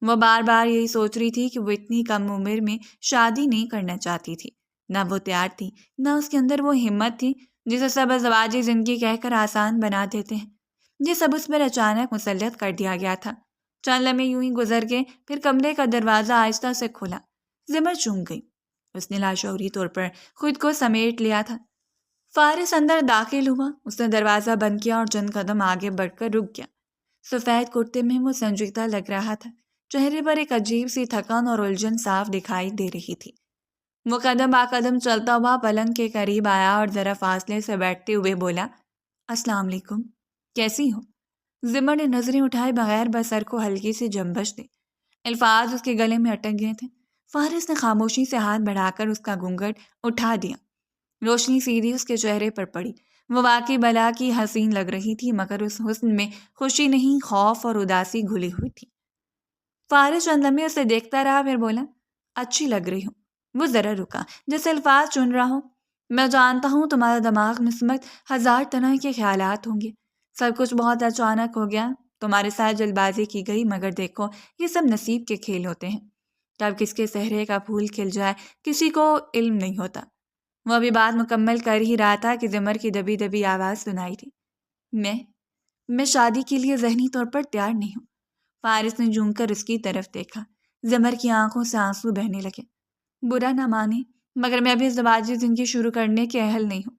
وہ بار بار یہی سوچ رہی تھی کہ وہ اتنی کم عمر میں شادی نہیں کرنا چاہتی تھی، نہ وہ تیار تھی، نہ اس کے اندر وہ ہمت تھی جسے سب ازواجی زندگی کہہ کر آسان بنا دیتے ہیں۔ یہ سب اس پر اچانک مسلط کر دیا گیا تھا۔ چند لمحے یوں ہی گزر گئے، پھر کمرے کا دروازہ آہستہ سے کھلا۔ زمر چونک گئی۔ اس نے لاشعوری طور پر خود کو سمیٹ لیا تھا۔ فارس اندر داخل ہوا، اس نے دروازہ بند کیا اور چند قدم آگے بڑھ کر رک گیا۔ سفید کرتے میں وہ سنجیدہ لگ رہا تھا، چہرے پر ایک عجیب سی تھکن اور الجھن صاف دکھائی دے رہی تھی۔ وہ قدم با قدم چلتا ہوا پلنگ کے قریب آیا اور ذرا فاصلے سے بیٹھتے ہوئے بولا، السلام علیکم، کیسی ہو؟ زمر نے نظریں اٹھائے بغیر بس سر کو ہلکی سی جنبش دے۔ الفاظ اس کے گلے میں اٹک گئے تھے۔ فارس نے خاموشی سے ہاتھ بڑھا کر اس کا گھونگھٹ اٹھا دیا۔ روشنی سیدھی اس کے چہرے پر پڑی۔ وہ واقعی بلا کی حسین لگ رہی تھی مگر اس حسن میں خوشی نہیں، خوف اور اداسی گھلی ہوئی تھی۔ فارس چند لمحے اسے دیکھتا رہا، پھر بولا، اچھی لگ رہی ہوں۔ وہ ذرا رکا، جیسے الفاظ چن رہا ہو، میں جانتا ہوں تمہارا دماغ میں اس وقت ہزار طرح کے خیالات ہوں گے، سب کچھ بہت اچانک ہو گیا، تمہارے ساتھ جلد بازی کی گئی، مگر دیکھو یہ سب نصیب کے کھیل ہوتے ہیں، کب کس کے صحرے کا پھول کھل جائے کسی کو علم نہیں ہوتا۔ وہ ابھی بات مکمل کر ہی رہا تھا کہ زمر کی دبی دبی آواز سنائی تھی، میں شادی کے لیے ذہنی طور پر تیار نہیں ہوں۔ فارس نے جھوم کر اس کی طرف دیکھا۔ زمر کی آنکھوں سے آنسو بہنے لگے۔ برا نہ مانے، مگر میں ابھی ازدواجی زندگی شروع کرنے کے اہل نہیں ہوں.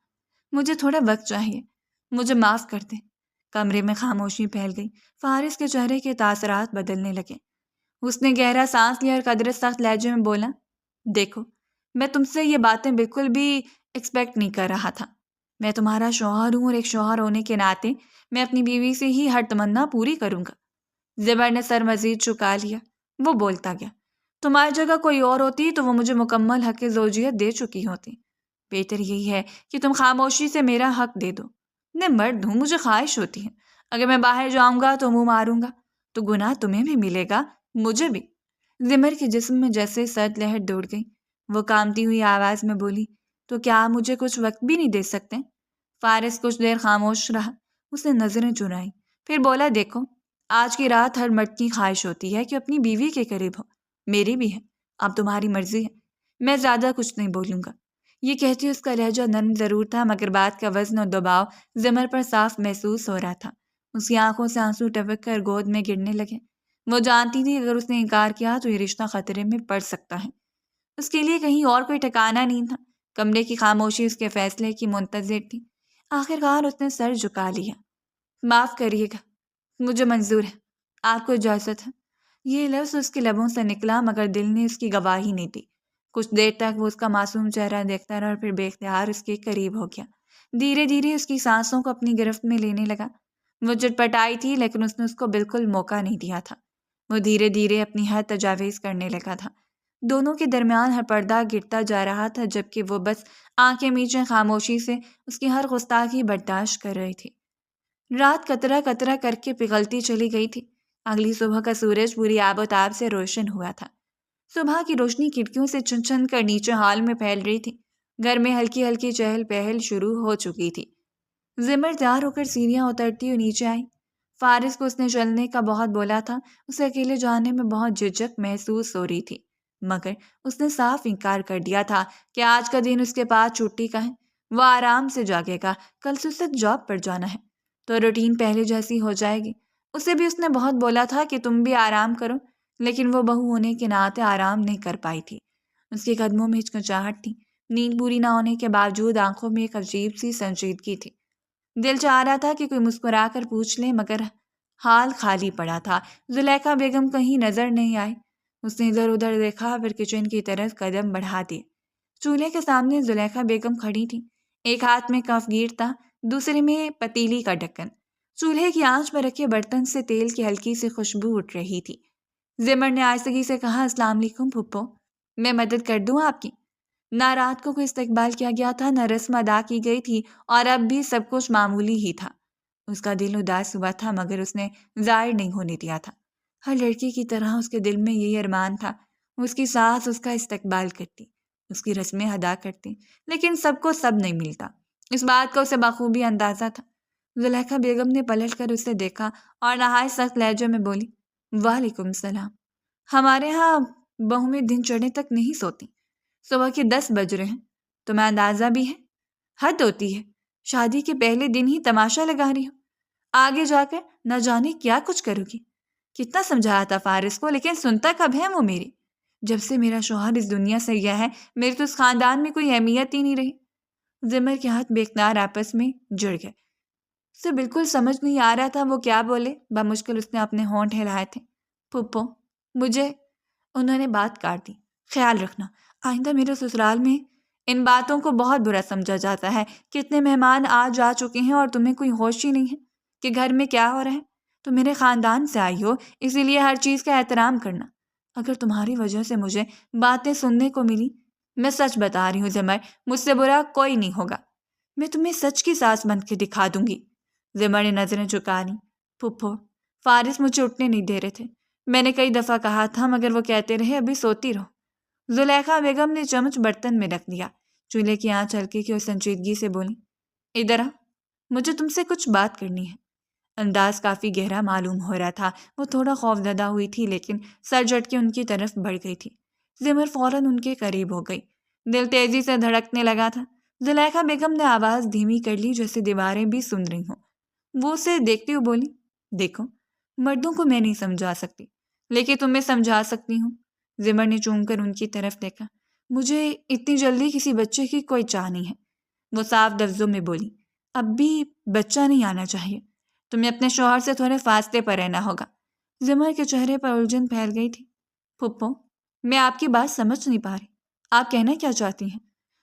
مجھے تھوڑا وقت چاہیے. مجھے معاف کر دیں. کمرے میں خاموشی پھیل گئی. فارس کے چہرے کے تاثرات بدلنے لگے. اس نے گہرا سانس لیا اور قدرے سخت لہجے میں بولا، دیکھو میں تم سے یہ باتیں بالکل بھی ایکسپیکٹ نہیں کر رہا تھا. میں تمہارا شوہر ہوں اور ایک شوہر ہونے کے ناطے میں اپنی بیوی سے ہی ہر تمنا پوری کروں گا. زبر نے سر مزید چکا لیا. وہ بولتا گیا، تمہاری جگہ کوئی اور ہوتی تو وہ مجھے مکمل حق زوجیت دے چکی ہوتی. بہتر یہی ہے کہ تم خاموشی سے میرا حق دے دو. میں مرد ہوں، مجھے خواہش ہوتی ہے اگر میں باہر جاؤں گا تو منہ ماروں گا تو گناہ تمہیں بھی ملے گا، مجھے بھی. زمر کے جسم میں جیسے سرد لہر دوڑ گئی. وہ کانپتی ہوئی آواز میں بولی، تو کیا آپ مجھے کچھ وقت بھی نہیں دے سکتے؟ فارس کچھ دیر خاموش رہا. اس نے نظریں چرائیں، پھر بولا، دیکھو آج کی رات ہر مرد کی خواہش ہوتی ہے کہ اپنی بیوی کے قریب ہو. میری بھی ہے. اب تمہاری مرضی ہے. میں زیادہ کچھ نہیں بولوں گا. یہ کہتی اس کا لہجہ نرم ضرور تھا مگر بات کا وزن اور دباؤ زمر پر صاف محسوس ہو رہا تھا. اس کی آنکھوں سے آنسو ٹپک کر گود میں گرنے لگے. وہ جانتی تھی اگر اس نے انکار کیا تو یہ رشتہ خطرے میں پڑ سکتا ہے. اس کے لیے کہیں اور کوئی ٹھکانہ نہیں تھا. کمرے کی خاموشی اس کے فیصلے کی منتظر تھی. آخرکار اس نے سر جھکا لیا. معاف کریے گا، مجھے منظور ہے. آپ کو اجازت ہے. یہ لفظ اس کے لبوں سے نکلا مگر دل نے اس کی گواہی نہیں دی. کچھ دیر تک وہ اس کا معصوم چہرہ دیکھتا رہا اور پھر بے اختیار اس کے قریب ہو گیا. دھیرے دھیرے اس کی سانسوں کو اپنی گرفت میں لینے لگا. وہ چٹپٹائی تھی لیکن اس نے اس کو بالکل موقع نہیں دیا تھا. وہ دھیرے دھیرے اپنی حد تجاویز کرنے لگا تھا. دونوں کے درمیان ہر پردہ گرتا جا رہا تھا جبکہ وہ بس آنکھیں میچے خاموشی سے اس کی ہر گستاخی برداشت کر رہی تھی. رات قطرہ قطرہ کر کے پگھلتی چلی گئی تھی. اگلی صبح کا سورج پوری آب و تاب سے روشن ہوا تھا. صبح کی روشنی کھڑکیوں سے چن چن کر نیچے ہال میں پھیل رہی تھی. گھر میں ہلکی ہلکی چہل پہل شروع ہو چکی تھی. زمر تیار ہو کر سیڑھیاں اترتی ہوئی نیچے آئی. فارس کو اس نے چلنے کا بہت بولا تھا. اسے اکیلے جانے میں بہت جھجک محسوس ہو رہی تھی مگر اس نے صاف انکار کر دیا تھا کہ آج کا دن اس کے پاس چھٹی کا ہے. وہ آرام سے جاگے گا. کل سے اسے جاب پر جانا ہے تو روٹین پہلے جیسی ہو جائے گی. اسے بھی اس نے بہت بولا تھا کہ تم بھی آرام کرو لیکن وہ بہو ہونے کے ناطے آرام نہیں کر پائی تھی. اس کے قدموں میں ہچکچاہٹ تھی. نیند پوری نہ ہونے کے باوجود آنکھوں میں ایک عجیب سی سنجیدگی تھی. دل چاہ رہا تھا کہ کوئی مسکرا کر پوچھ لے مگر حال خالی پڑا تھا. زلیخا بیگم کہیں نظر نہیں آئی. اس نے ادھر ادھر دیکھا پھر کچن کی طرف قدم بڑھا دیے. چولہے کے سامنے زلیخا بیگم کھڑی تھی. ایک ہاتھ میں کف گیر تھا، دوسرے میں پتیلی کا ڈھکن. چولہے کی آنچ پر رکھے برتن سے تیل کی ہلکی سی خوشبو اٹھ رہی تھی. زمر نے آہستگی سے کہا، السلام علیکم پھپھو، میں مدد کر دوں آپ کی؟ نہ رات کو کوئی استقبال کیا گیا تھا نہ رسم ادا کی گئی تھی اور اب بھی سب کچھ معمولی ہی تھا. اس کا دل اداس ہوا تھا مگر اس نے ظاہر نہیں ہونے دیا تھا. ہر لڑکی کی طرح اس کے دل میں یہی ارمان تھا. اس کی ساس اس کا استقبال کرتی، اس کی رسمیں ادا کرتی لیکن سب کو سب نہیں ملتا. اس بات کا اسے بخوبی اندازہ تھا. زلیخا بیگم نے پلٹ کر اسے دیکھا اور نہایت سخت لہجے میں بولی، وعلیکم السلام. ہمارے ہاں بہویں دن چڑھنے تک نہیں سوتی. صبح کے 10 بج رہے ہیں. تمہیں اندازہ بھی ہے؟ حد ہوتی ہے. شادی کے پہلے دن ہی تماشا لگا رہی ہو. آگے جا کر نہ جانے کیا کچھ کرو گی. کتنا سمجھایا تھا فارس کو لیکن سنتا کب ہے وہ میری. جب سے میرا شوہر اس دنیا سے گیا ہے میری تو اس خاندان میں کوئی اہمیت ہی نہیں رہی. زمر کے ہاتھ بے اختیار آپس میں جڑ گئے. اسے بالکل سمجھ نہیں آ رہا تھا وہ کیا بولے. بمشکل اس نے اپنے ہونٹ ہلائے تھے. پھپھو مجھے. انہوں نے بات کاٹ دی. خیال رکھنا آئندہ میرے سسرال میں ان باتوں کو بہت برا سمجھا جاتا ہے. کتنے مہمان آ جا چکے ہیں اور تمہیں کوئی ہوش ہی نہیں ہے کہ گھر میں کیا ہو رہا ہے. تو میرے خاندان سے آئی ہو اسی لیے ہر چیز کا احترام کرنا. اگر تمہاری وجہ سے مجھے باتیں سننے کو ملی، میں سچ بتا رہی ہوں زمر، مجھ سے برا کوئی نہیں ہوگا. میں تمہیں سچ کی سانس بن کے دکھا دوں گی. زمر نے نظریں جھکا لیں. پھپھو فارس مجھے اٹھنے نہیں دے رہے تھے. میں نے کئی دفعہ کہا تھا مگر وہ کہتے رہے ابھی سوتی رہو. زلیخا بیگم نے چمچ برتن میں رکھ دیا. چولہے کی آنچ ہلکی کی اور سنجیدگی سے بولی، ادھر آ، مجھے تم سے کچھ بات کرنی ہے. انداز کافی گہرا معلوم ہو رہا تھا. وہ تھوڑا خوف زدہ ہوئی تھی لیکن سر جھٹ کے ان کی طرف بڑھ گئی تھی. زمر فوراً ان کے قریب ہو گئی. دل تیزی سے دھڑکنے لگا تھا. زلیخا بیگم نے آواز دھیمی کر لی جیسے دیواریں بھی سن رہی ہوں. وہ اسے دیکھتے ہوئے بولی، دیکھو مردوں کو میں نہیں سمجھا سکتی لیکن تمہیں سمجھا سکتی ہوں. زمر نے چونک کر ان کی طرف دیکھا. مجھے اتنی جلدی کسی بچے کی کوئی چاہ نہیں ہے، وہ صاف لفظوں میں بولی۔ اب بھی بچہ نہیں آنا چاہیے، تمہیں اپنے شوہر سے تھوڑے فاصلے پر رہنا ہوگا۔ زمر کے چہرے پر الجھن پھیل گئی تھی۔ پھپھو، میں آپ کی بات سمجھ نہیں پا رہی، آپ کہنا کیا چاہتی ہیں؟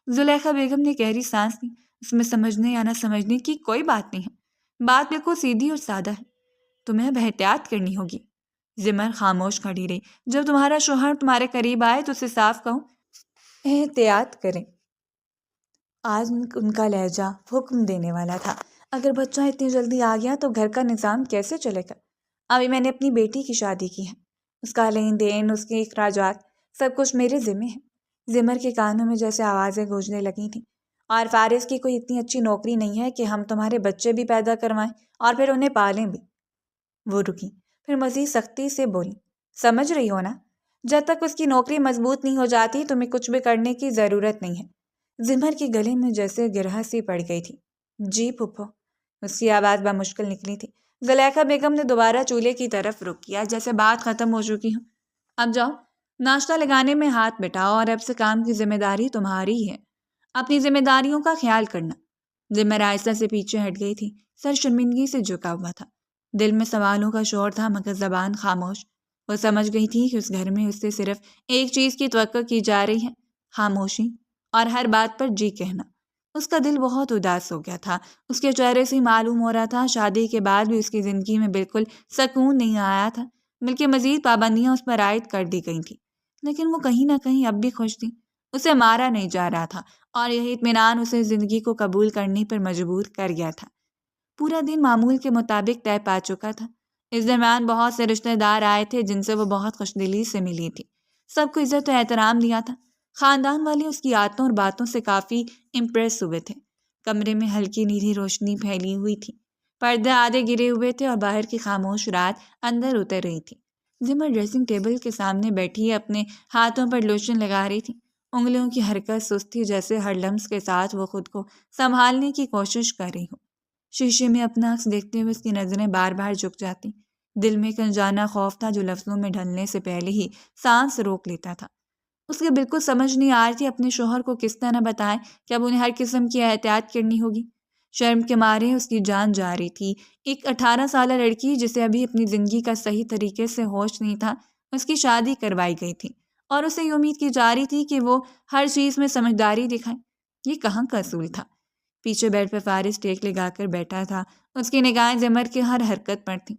زلیخا بیگم نے گہری سانس لی۔ اس میں سمجھنے یا نہ سمجھنے کی کوئی بات نہیں ہے، بات بالکل سیدھی اور سادہ ہے، تمہیں اب احتیاط کرنی ہوگی۔ زمر خاموش کھڑی رہی۔ جب تمہارا شوہر تمہارے قریب آئے تو اسے صاف کہو احتیاط کریں۔ آج ان کا لہجہ حکم دینے والا تھا۔ اگر بچہ اتنی جلدی آ گیا تو گھر کا نظام کیسے چلے گا؟ ابھی میں نے اپنی بیٹی کی شادی کی ہے، اس کا لین دین، اس کے اخراجات، سب کچھ میرے ذمہ ہے۔ زمر کے کانوں میں جیسے آوازیں گونجنے لگی تھیں۔ اور فارس کی کوئی اتنی اچھی نوکری نہیں ہے کہ ہم تمہارے بچے بھی پیدا کروائیں اور پھر انہیں پالیں بھی۔ وہ رکی، پھر مزید سختی سے بولی، سمجھ رہی ہو نا؟ جب تک اس کی نوکری مضبوط نہیں ہو جاتی تمہیں کچھ بھی کرنے کی ضرورت نہیں ہے۔ زمر کے گلے میں جیسے گرہ سی پڑ گئی تھی۔ جی پھپھو، اس کی آواز بمشکل نکلی تھی۔ زلیخا بیگم نے دوبارہ چولہے کی طرف رخ کیا جیسے بات ختم ہو چکی ہو۔ اب جاؤ، ناشتہ لگانے میں ہاتھ بٹاؤ اور اب سے کام کی ذمہ داری تمہاری ہے، اپنی ذمہ داریوں کا خیال کرنا۔ زمر آہستہ سے پیچھے ہٹ گئی تھی، سر شرمندگی سے جھکا ہوا تھا، دل میں سوالوں کا شور تھا مگر زبان خاموش۔ وہ سمجھ گئی تھی کہ اس گھر میں اس سے صرف ایک چیز کی توقع کی جا رہی ہے، خاموشی اور ہر بات پر جی کہنا۔ اس کا دل بہت اداس ہو گیا تھا، اس کے چہرے سے معلوم ہو رہا تھا شادی کے بعد بھی اس کی زندگی میں بالکل سکون نہیں آیا تھا، بلکہ مزید پابندیاں اس پر عائد کر دی گئی تھیں۔ لیکن وہ کہیں نہ کہیں اب بھی خوش تھی، اسے مارا نہیں جا رہا تھا اور یہی اطمینان اسے زندگی کو قبول کرنے پر مجبور کر گیا تھا۔ پورا دن معمول کے مطابق طے پا چکا تھا۔ اس درمیان بہت سے رشتہ دار آئے تھے جن سے وہ بہت خوش دلی سے ملی تھی، سب کو عزت و احترام دیا تھا۔ خاندان والے اس کی عادتوں اور باتوں سے کافی امپریس ہوئے تھے۔ کمرے میں ہلکی نیلی روشنی پھیلی ہوئی تھی، پردے آدھے گرے ہوئے تھے اور باہر کی خاموش رات اندر اتر رہی تھی۔ زمر ڈریسنگ ٹیبل کے سامنے بیٹھی اپنے ہاتھوں پر لوشن لگا رہی تھی، انگلیوں کی حرکت سست تھی جیسے ہر لمس کے ساتھ وہ خود کو سنبھالنے کی کوشش کر رہی ہو۔ شیشے میں اپنا عکس دیکھتے ہوئے اس کی نظریں بار بار جھک جاتی، دل میں ایک انجانا خوف تھا جو لفظوں میں ڈھلنے سے پہلے ہی سانس روک لیتا تھا۔ اس کے بالکل سمجھ نہیں آ رہی تھی اپنے شوہر کو کس طرح بتائیں کہ اب انہیں ہر قسم کی احتیاط کرنی ہوگی۔ شرم کے مارے اس کی جان جا رہی تھی۔ ایک 18 سالہ لڑکی جسے ابھی اپنی زندگی کا صحیح طریقے سے ہوش نہیں تھا، اس کی شادی کروائی گئی تھی اور اسے یہ امید کی جا رہی تھی کہ وہ ہر چیز میں سمجھداری دکھائے۔ یہ کہاں کا اصول تھا؟ پیچھے بیڈ پہ فارس ٹیک لگا کر بیٹھا تھا، اس کی نگاہیں زمر کے ہر حرکت پر تھیں۔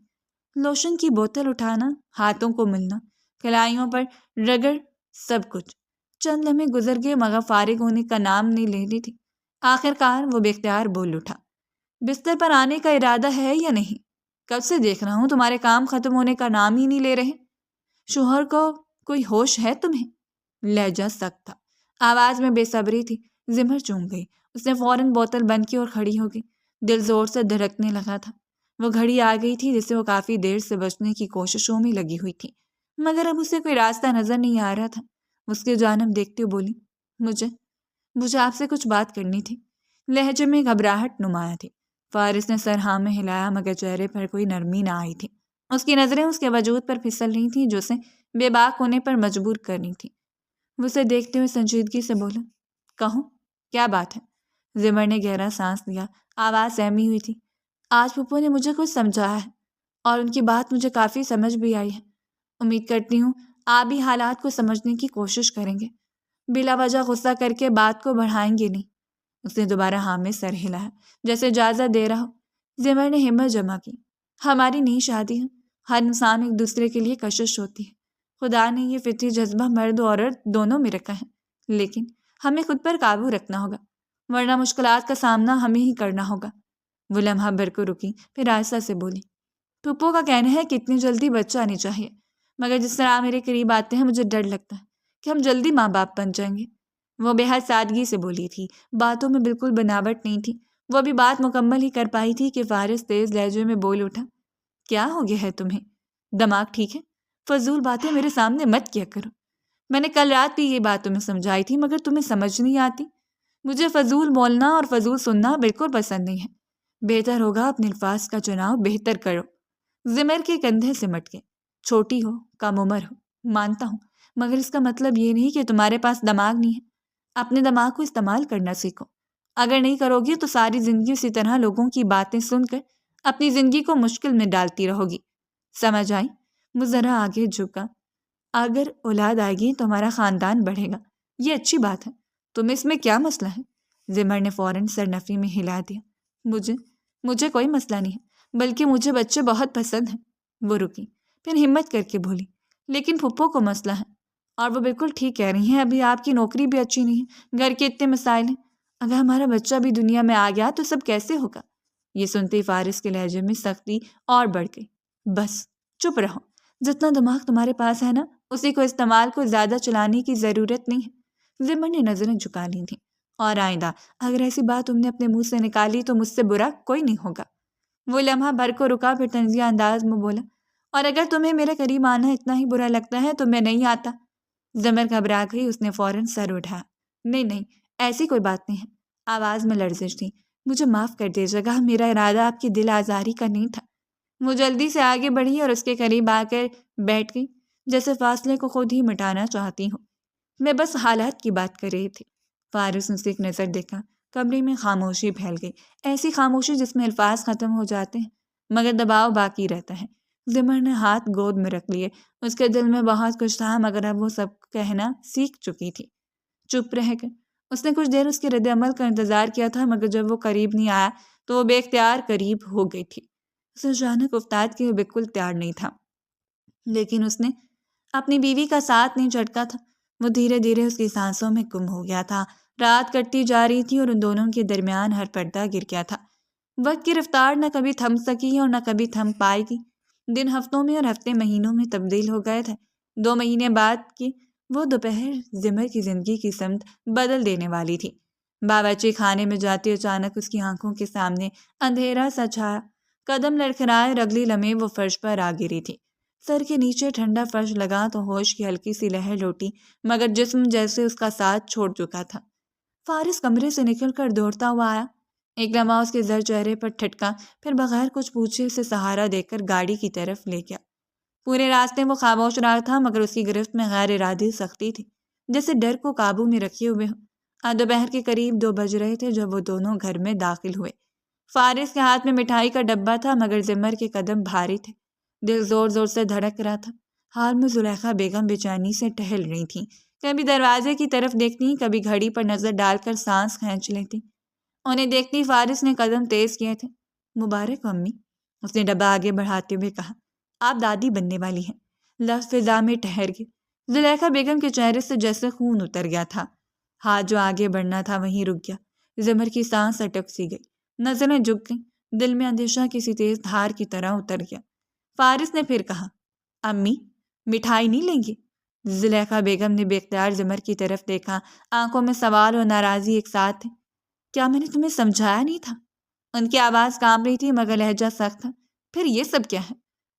لوشن کی بوتل اٹھانا، ہاتھوں کو ملنا، کلائیوں پر رگڑ، سب کچھ۔ چند لمحے گزر گئے مگر فارغ ہونے کا نام نہیں لے رہی تھی۔ آخر کار وہ بے اختیار بول اٹھا، بستر پر آنے کا ارادہ ہے یا نہیں؟ کب سے دیکھ رہا ہوں تمہارے کام ختم ہونے کا نام ہی نہیں لے رہے۔ شوہر کو کوئی ہوش ہے تمہیں؟ لہجہ سخت تھا، آواز میں بے صبری تھی۔ زمر چونک گئی، اس نے فوراً بوتل بند کی اور کھڑی ہو گئی۔ دل زور سے دھڑکنے لگا تھا۔ وہ گھڑی آ گئی تھی جس سے وہ کافی دیر سے بچنے کی کوششوں میں لگی ہوئی تھی، مگر اب اسے کوئی راستہ نظر نہیں آ رہا تھا۔ اس کی جانب دیکھتے ہوئے بولی، مجھے آپ سے کچھ بات کرنی تھی۔ لہجے میں گھبراہٹ نمایاں تھی۔ فارس نے سر ہاں میں ہلایا مگر چہرے پر کوئی نرمی نہ آئی تھی۔ اس کی نظریں اس کے وجود پر پھسل رہی تھیں جو اسے بے باک ہونے پر مجبور کر رہی تھیں۔ وہ اسے دیکھتے ہوئے سنجیدگی سے بولا، کہو کیا بات ہے؟ زمر نے گہرا سانس لیا، آواز سہمی ہوئی تھی۔ آج پھپھو نے مجھے کچھ سمجھایا ہے اور ان کی بات مجھے کافی سمجھ بھی آئی ہے۔ امید کرتی ہوں آپ بھی حالات کو سمجھنے کی کوشش کریں گے، بلا وجہ غصہ کر کے بات کو بڑھائیں گے نہیں۔ اس نے دوبارہ ہاں میں سر ہلایا جیسے اجازت دے رہا ہو۔ زمر نے ہمت جمع کی، ہماری نئی شادی ہے، ہر انسان ایک دوسرے کے لیے کشش ہوتی ہے۔ خدا نے یہ فطری جذبہ مرد و عورت دونوں میں رکھا ہے، لیکن ہمیں خود پر قابو رکھنا ہوگا ورنہ مشکلات کا سامنا ہمیں ہی کرنا ہوگا۔ وہ لمحہ بھر کو رکی، پھر آہستہ سے بولی، پھپھو کا کہنا ہے کہ اتنی جلدی بچہ نہیں چاہیے، مگر جس طرح میرے قریب آتے ہیں مجھے ڈر لگتا ہے کہ ہم جلدی ماں باپ بن جائیں گے۔ وہ بے حد سادگی سے بولی تھی، باتوں میں بالکل بناوٹ نہیں تھی۔ وہ ابھی بات مکمل ہی کر پائی تھی کہ فارس تیز لہجے میں بول اٹھا، کیا ہو گیا ہے تمہیں؟ دماغ ٹھیک ہے؟ فضول باتیں میرے سامنے مت کیا کرو۔ میں نے کل رات بھی یہ بات تمہیں سمجھائی تھی مگر تمہیں سمجھ نہیں آتی۔ مجھے فضول بولنا اور فضول سننا بالکل پسند نہیں ہے۔ بہتر ہوگا اپنے الفاظ کا چناؤ بہتر کرو۔ زمر کے کندھے سمٹ گئے۔ چھوٹی ہو، کم عمر ہو، مانتا ہوں، مگر اس کا مطلب یہ نہیں کہ تمہارے پاس دماغ نہیں ہے۔ اپنے دماغ کو استعمال کرنا سیکھو۔ اگر نہیں کرو گی تو ساری زندگی اسی طرح لوگوں کی باتیں سن کر اپنی زندگی کو مشکل میں ڈالتی رہو گی۔ سمجھ آئی؟ وہ ذرا آگے جھکا۔ اگر اولاد آئے گی تو ہمارا خاندان بڑھے گا، یہ اچھی بات ہے، تمہیں اس میں کیا مسئلہ ہے؟ زمر نے فوراً سر نفی میں ہلا دیا۔ مجھے کوئی مسئلہ نہیں ہے، بلکہ مجھے بچے بہت پسند ہیں۔ وہ رکی، پھر ہمت کر کے بولی، لیکن پھپھو کو مسئلہ ہے، اور وہ بالکل ٹھیک کہہ رہی ہیں، ابھی آپ کی نوکری بھی اچھی نہیں ہے، گھر کے اتنے مسائل ہیں، اگر ہمارا بچہ بھی دنیا میں آ گیا تو سب کیسے ہوگا؟ یہ سنتے ہی فارس کے لہجے میں سختی اور بڑھ گئی۔ بس چپ رہو، جتنا دماغ تمہارے پاس ہے نا، اسی کو استعمال کو زیادہ چلانے کی ضرورت نہیں ہے۔ زمر نے نظریں جھکا لی تھیں۔ اور آئندہ اگر ایسی بات تم نے اپنے منہ سے نکالی تو مجھ سے برا کوئی نہیں ہوگا۔ وہ لمحہ بھر کو رکا، پھر طنزیہ انداز میں بولا، اور اگر تمہیں میرے قریب آنا اتنا ہی برا لگتا ہے تو میں نہیں آتا۔ زمر گھبرا گئی، اس نے فوراً سر اٹھایا۔ نہیں، ایسی کوئی بات نہیں ہے۔ آواز میں لرزش تھی۔ مجھے معاف کر دیجیے گا، میرا ارادہ آپ کی دل آزاری کا نہیں تھا۔ وہ جلدی سے آگے بڑھی اور اس کے قریب آ کر بیٹھ گئی، جیسے فاصلے کو خود ہی مٹانا چاہتی ہوں۔ میں بس حالات کی بات کر رہی تھی۔ فارس نے اسے ایک نظر دیکھا۔ کمرے میں خاموشی پھیل گئی، ایسی خاموشی جس میں الفاظ ختم ہو جاتے ہیں مگر دباؤ باقی رہتا ہے۔ زمر نے ہاتھ گود میں رکھ لیے۔ اس کے دل میں بہت کچھ تھا مگر اب وہ سب کہنا سیکھ چکی تھی۔ چپ رہ گئی۔ اس نے کچھ دیر اس کے رد عمل کا انتظار کیا تھا مگر جب وہ قریب نہیں آیا تو وہ بے اختیار قریب ہو گئی تھی۔ اسے اچانک افتاد کے بالکل تیار نہیں تھا، لیکن اس نے اپنی بیوی کا ساتھ نہیں چھڑکا تھا۔ وہ دھیرے دھیرے اس کی سانسوں میں گم ہو گیا تھا۔ رات کٹتی جا رہی تھی اور ان دونوں کے درمیان ہر پردہ گر گیا تھا۔ وقت کی رفتار نہ کبھی تھم سکی اور نہ کبھی تھم پائے گی۔ دن ہفتوں میں اور ہفتے مہینوں میں تبدیل ہو گئے تھے۔ 2 مہینے بعد کی وہ دوپہر زمر کی زندگی کی سمت بدل دینے والی تھی۔ باورچی خانے میں جاتی اچانک اس کی آنکھوں کے سامنے اندھیرا سا چھایا۔ قدم لڑکھڑائے اور اگلی لمحے وہ فرش پر آ گری تھی۔ سر کے نیچے ٹھنڈا فرش لگا تو ہوش کی ہلکی سی لہر لوٹی مگر جسم جیسے اس کا ساتھ چھوڑ چکا تھا۔ فارس کمرے سے نکل کر دوڑتا ہوا آیا۔ ایک لمحہ اس کے زر چہرے پر ٹھٹکا، پھر بغیر کچھ پوچھے اسے سہارا دے کر گاڑی کی طرف لے گیا۔ پورے راستے وہ خاموش رہا تھا مگر اس کی گرفت میں غیر ارادی سختی تھی، جیسے ڈر کو قابو میں رکھے ہوئے ہو۔ دوپہر کے قریب 2 بج رہے تھے جب وہ دونوں گھر میں داخل ہوئے۔ فارس کے ہاتھ میں مٹھائی کا ڈبہ تھا مگر زمر کے قدم بھاری تھے، دل زور زور سے دھڑک رہا تھا۔ حال میں زلیخا بیگم بے چینی سے ٹہل رہی تھیں، کبھی دروازے کی طرف دیکھتی، کبھی گھڑی پر نظر ڈال کر سانس کھینچ لیتی۔ انہیں دیکھتی فارس نے قدم تیز کیے تھے۔ مبارک امی، اس نے ڈبہ آگے بڑھاتے ہوئے کہا، آپ دادی بننے والی ہیں۔ لفظ فضا میں ٹھہر گئے۔ زلیخا بیگم کے چہرے سے جیسے خون اتر گیا تھا۔ ہاتھ جو آگے بڑھنا تھا وہیں رک گیا۔ زمر کی سانس اٹک سی گئی، نظریں جھک گئیں، دل میں اندیشہ کسی تیز دھار کی طرح اتر گیا۔ فارس نے پھر کہا، امی مٹھائی نہیں لیں گی؟ زلیخا بیگم نے بے اختیار زمر کی طرف دیکھا، آنکھوں میں سوال اور ناراضی ایک ساتھ تھے۔ کیا میں نے تمہیں سمجھایا نہیں تھا؟ ان کی آواز کانپ رہی تھی مگر لہجہ سخت تھا۔ پھر یہ سب کیا ہے؟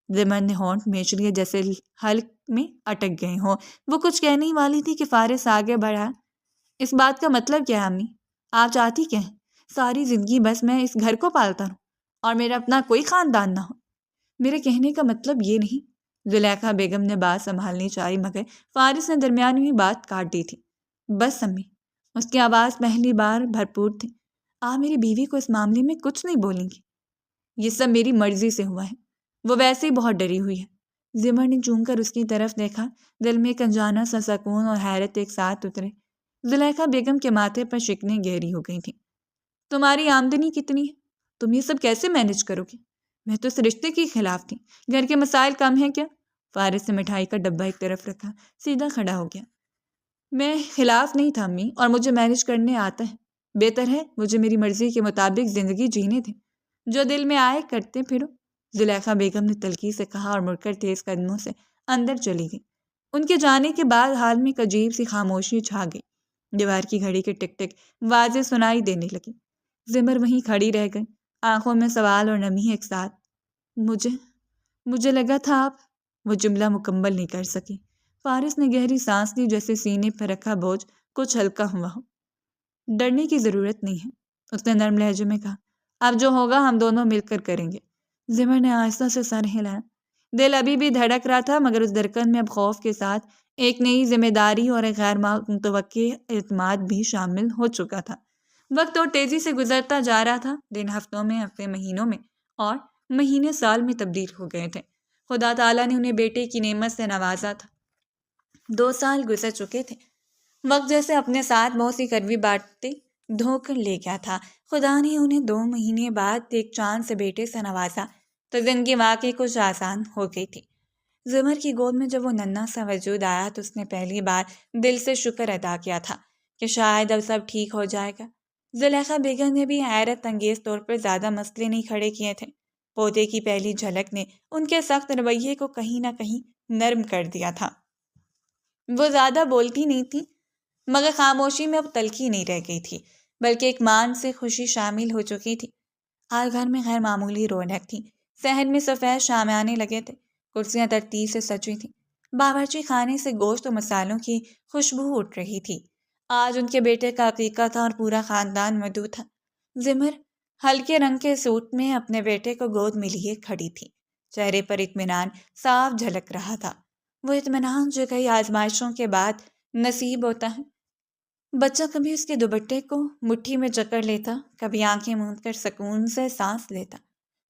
زمر نے ہونٹ میچ لیے جیسے حلق میں اٹک گئے ہوں۔ وہ کچھ کہنے ہی والی تھی کہ فارس آگے بڑھا۔ اس بات کا مطلب کیا ہے امی؟ آپ چاہتی کیا ہیں؟ ساری زندگی بس میں اس گھر کو پالتا رہوں اور میرا اپنا کوئی خاندان نہ ہو؟ میرے کہنے کا مطلب یہ نہیں۔ زلیخا بیگم نے بات سنبھالنی چاہی مگر فارس نے درمیان میں بات کاٹ دی تھی۔ بس امی، اس کی آواز پہلی بار بھرپور تھی، آپ میری بیوی کو اس معاملے میں کچھ نہیں بولیں گی؟ یہ سب میری مرضی سے ہوا ہے، وہ ویسے ہی بہت ڈری ہوئی ہے۔ زمر نے چون کر اس کی طرف دیکھا، دل میں ایک انجانا سا سکون اور حیرت ایک ساتھ اترے۔ زلیخا بیگم کے ماتھے پر شکنیں گہری ہو گئی تھیں۔ تمہاری آمدنی کتنی ہے؟ تم یہ سب کیسے مینج کرو گے؟ میں تو اس رشتے کے خلاف تھی، گھر کے مسائل کم ہیں کیا؟ فارس نے مٹھائی کا ڈبہ ایک طرف رکھا، سیدھا کھڑا ہو گیا۔ میں خلاف نہیں تھا امی، اور مجھے مینج کرنے آتا ہے۔ بہتر ہے مجھے میری مرضی کے مطابق زندگی جینے دیں، جو دل میں آئے کرتے پھرو۔ زلیخا بیگم نے تلخی سے کہا اور مڑ کر تیز قدموں سے اندر چلی گئی۔ ان کے جانے کے بعد حال میں ایک عجیب سی خاموشی چھا گئی۔ دیوار کی گھڑی کے ٹک ٹک واضح سنائی دینے لگی۔ زمر وہیں کھڑی رہ گئی، آنکھوں میں سوال اور نمی ایک ساتھ۔ مجھے لگا تھا آپ… وہ جملہ مکمل نہیں کر سکی۔ فارس نے گہری سانس لی جیسے سینے پر رکھا بوجھ کچھ ہلکا ہوا ہو۔ ڈرنے کی ضرورت نہیں ہے، اس نے نرم لہجے میں کہا، اب جو ہوگا ہم دونوں مل کر کریں گے۔ زمر نے آہستہ سے سر ہلایا۔ دل ابھی بھی دھڑک رہا تھا، مگر اس دھڑکن میں اب خوف کے ساتھ ایک نئی ذمہ داری اور ایک غیر متوقع اعتماد بھی شامل ہو چکا تھا۔ وقت اور تیزی سے گزرتا جا رہا تھا، دن ہفتوں میں، ہفتے مہینوں میں، اور مہینے سال میں تبدیل ہو گئے تھے۔ خدا تعالیٰ نے انہیں بیٹے کی نعمت سے نوازا تھا۔ 2 سال گزر چکے تھے۔ وقت جیسے اپنے ساتھ بہت سی کڑوی باتیں دھو کر لے گیا تھا۔ خدا نے انہیں 2 مہینے بعد ایک چاند سے بیٹے سے نوازا تو زندگی واقعی کچھ آسان ہو گئی تھی۔ زمر کی گود میں جب وہ ننھا سا وجود آیا تو اس نے پہلی بار دل سے شکر ادا کیا تھا کہ شاید اب سب ٹھیک ہو جائے گا۔ زلیخا بیگم نے بھی حیرت انگیز طور پر زیادہ مسئلے نہیں کھڑے کیے تھے۔ پوتے کی پہلی جھلک نے ان کے سخت رویے کو کہیں نہ کہیں نرم کر دیا تھا۔ وہ زیادہ بولتی نہیں تھی، مگر خاموشی میں اب تلخی نہیں رہ گئی تھی، بلکہ ایک مان سے خوشی شامل ہو چکی تھی۔ آج گھر میں غیر معمولی رونق تھی۔ صحن میں سفید شامیانے لگے تھے، کرسیاں ترتیب سے سجی تھیں، باورچی خانے سے گوشت و مسالوں کی خوشبو اٹھ رہی تھی۔ آج ان کے بیٹے کا عقیقہ تھا اور پورا خاندان موجود تھا۔ زمر ہلکے رنگ کے سوٹ میں اپنے بیٹے کو گود میں لیے کھڑی تھی، چہرے پر اطمینان صاف جھلک رہا تھا۔ وہ اطمینان جو کئی آزمائشوں کے بعد نصیب ہوتا ہے۔ بچہ کبھی اس کے دوپٹے کو مٹھی میں جکڑ لیتا، کبھی آنکھیں موند کر سکون سے سانس لیتا۔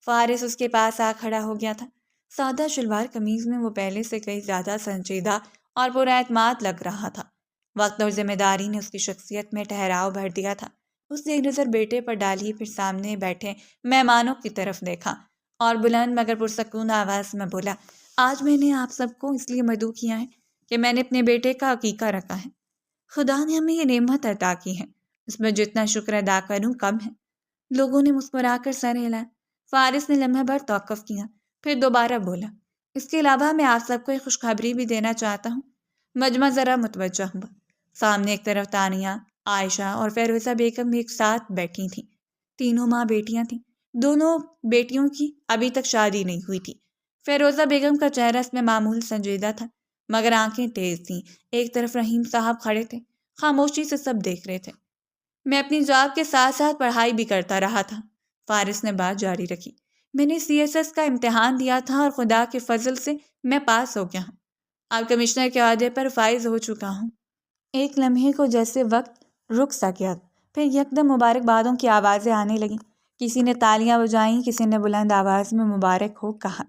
فارس اس کے پاس آ کھڑا ہو گیا تھا۔ سادہ شلوار قمیض میں وہ پہلے سے کئی زیادہ سنجیدہ اور پورا اعتماد لگ رہا تھا۔ وقت اور ذمہ داری نے اس کی شخصیت میں ٹھہراؤ بھر دیا تھا۔ اس نے ایک نظر بیٹے پر ڈالی، پھر سامنے بیٹھے مہمانوں کی طرف دیکھا اور بلند مگر پرسکون آواز میں بولا، آج میں نے آپ سب کو اس لیے مدعو کیا ہے کہ میں نے اپنے بیٹے کا عقیقہ رکھا ہے۔ خدا نے ہمیں یہ نعمت عطا کی ہے، اس میں جتنا شکر ادا کروں کم ہے۔ لوگوں نے مسکرا کر سر ہلایا۔ فارس نے لمحہ بھر توقف کیا، پھر دوبارہ بولا، اس کے علاوہ میں آپ سب کو ایک خوشخبری بھی دینا چاہتا ہوں۔ مجمع ذرا متوجہ ہوا۔ سامنے ایک طرف تانیہ، عائشہ اور فیروزہ بیگم ایک ساتھ بیٹھی تھیں۔ تینوں ماں بیٹیاں تھیں۔ دونوں بیٹیوں کی ابھی تک شادی نہیں ہوئی تھی۔ فیروزہ بیگم کا چہرہ اس میں معمول سنجیدہ تھا، مگر آنکھیں تیز تھیں۔ ایک طرف رحیم صاحب کھڑے تھے، خاموشی سے سب دیکھ رہے تھے۔ میں اپنی جاب کے ساتھ ساتھ پڑھائی بھی کرتا رہا تھا، فارس نے بات جاری رکھی۔ میں نے CSS کا امتحان دیا تھا اور خدا کے فضل سے میں پاس ہو گیا ہوں۔ اب کمشنر کے عہدے پر فائز ہو چکا ہوں۔ ایک لمحے کو جیسے وقت رک سا گیا، پھر یکدم مبارکبادوں کی آوازیں آنے لگیں۔ کسی نے تالیاں بجائیں، کسی نے بلند آواز میں مبارک ہو کہا۔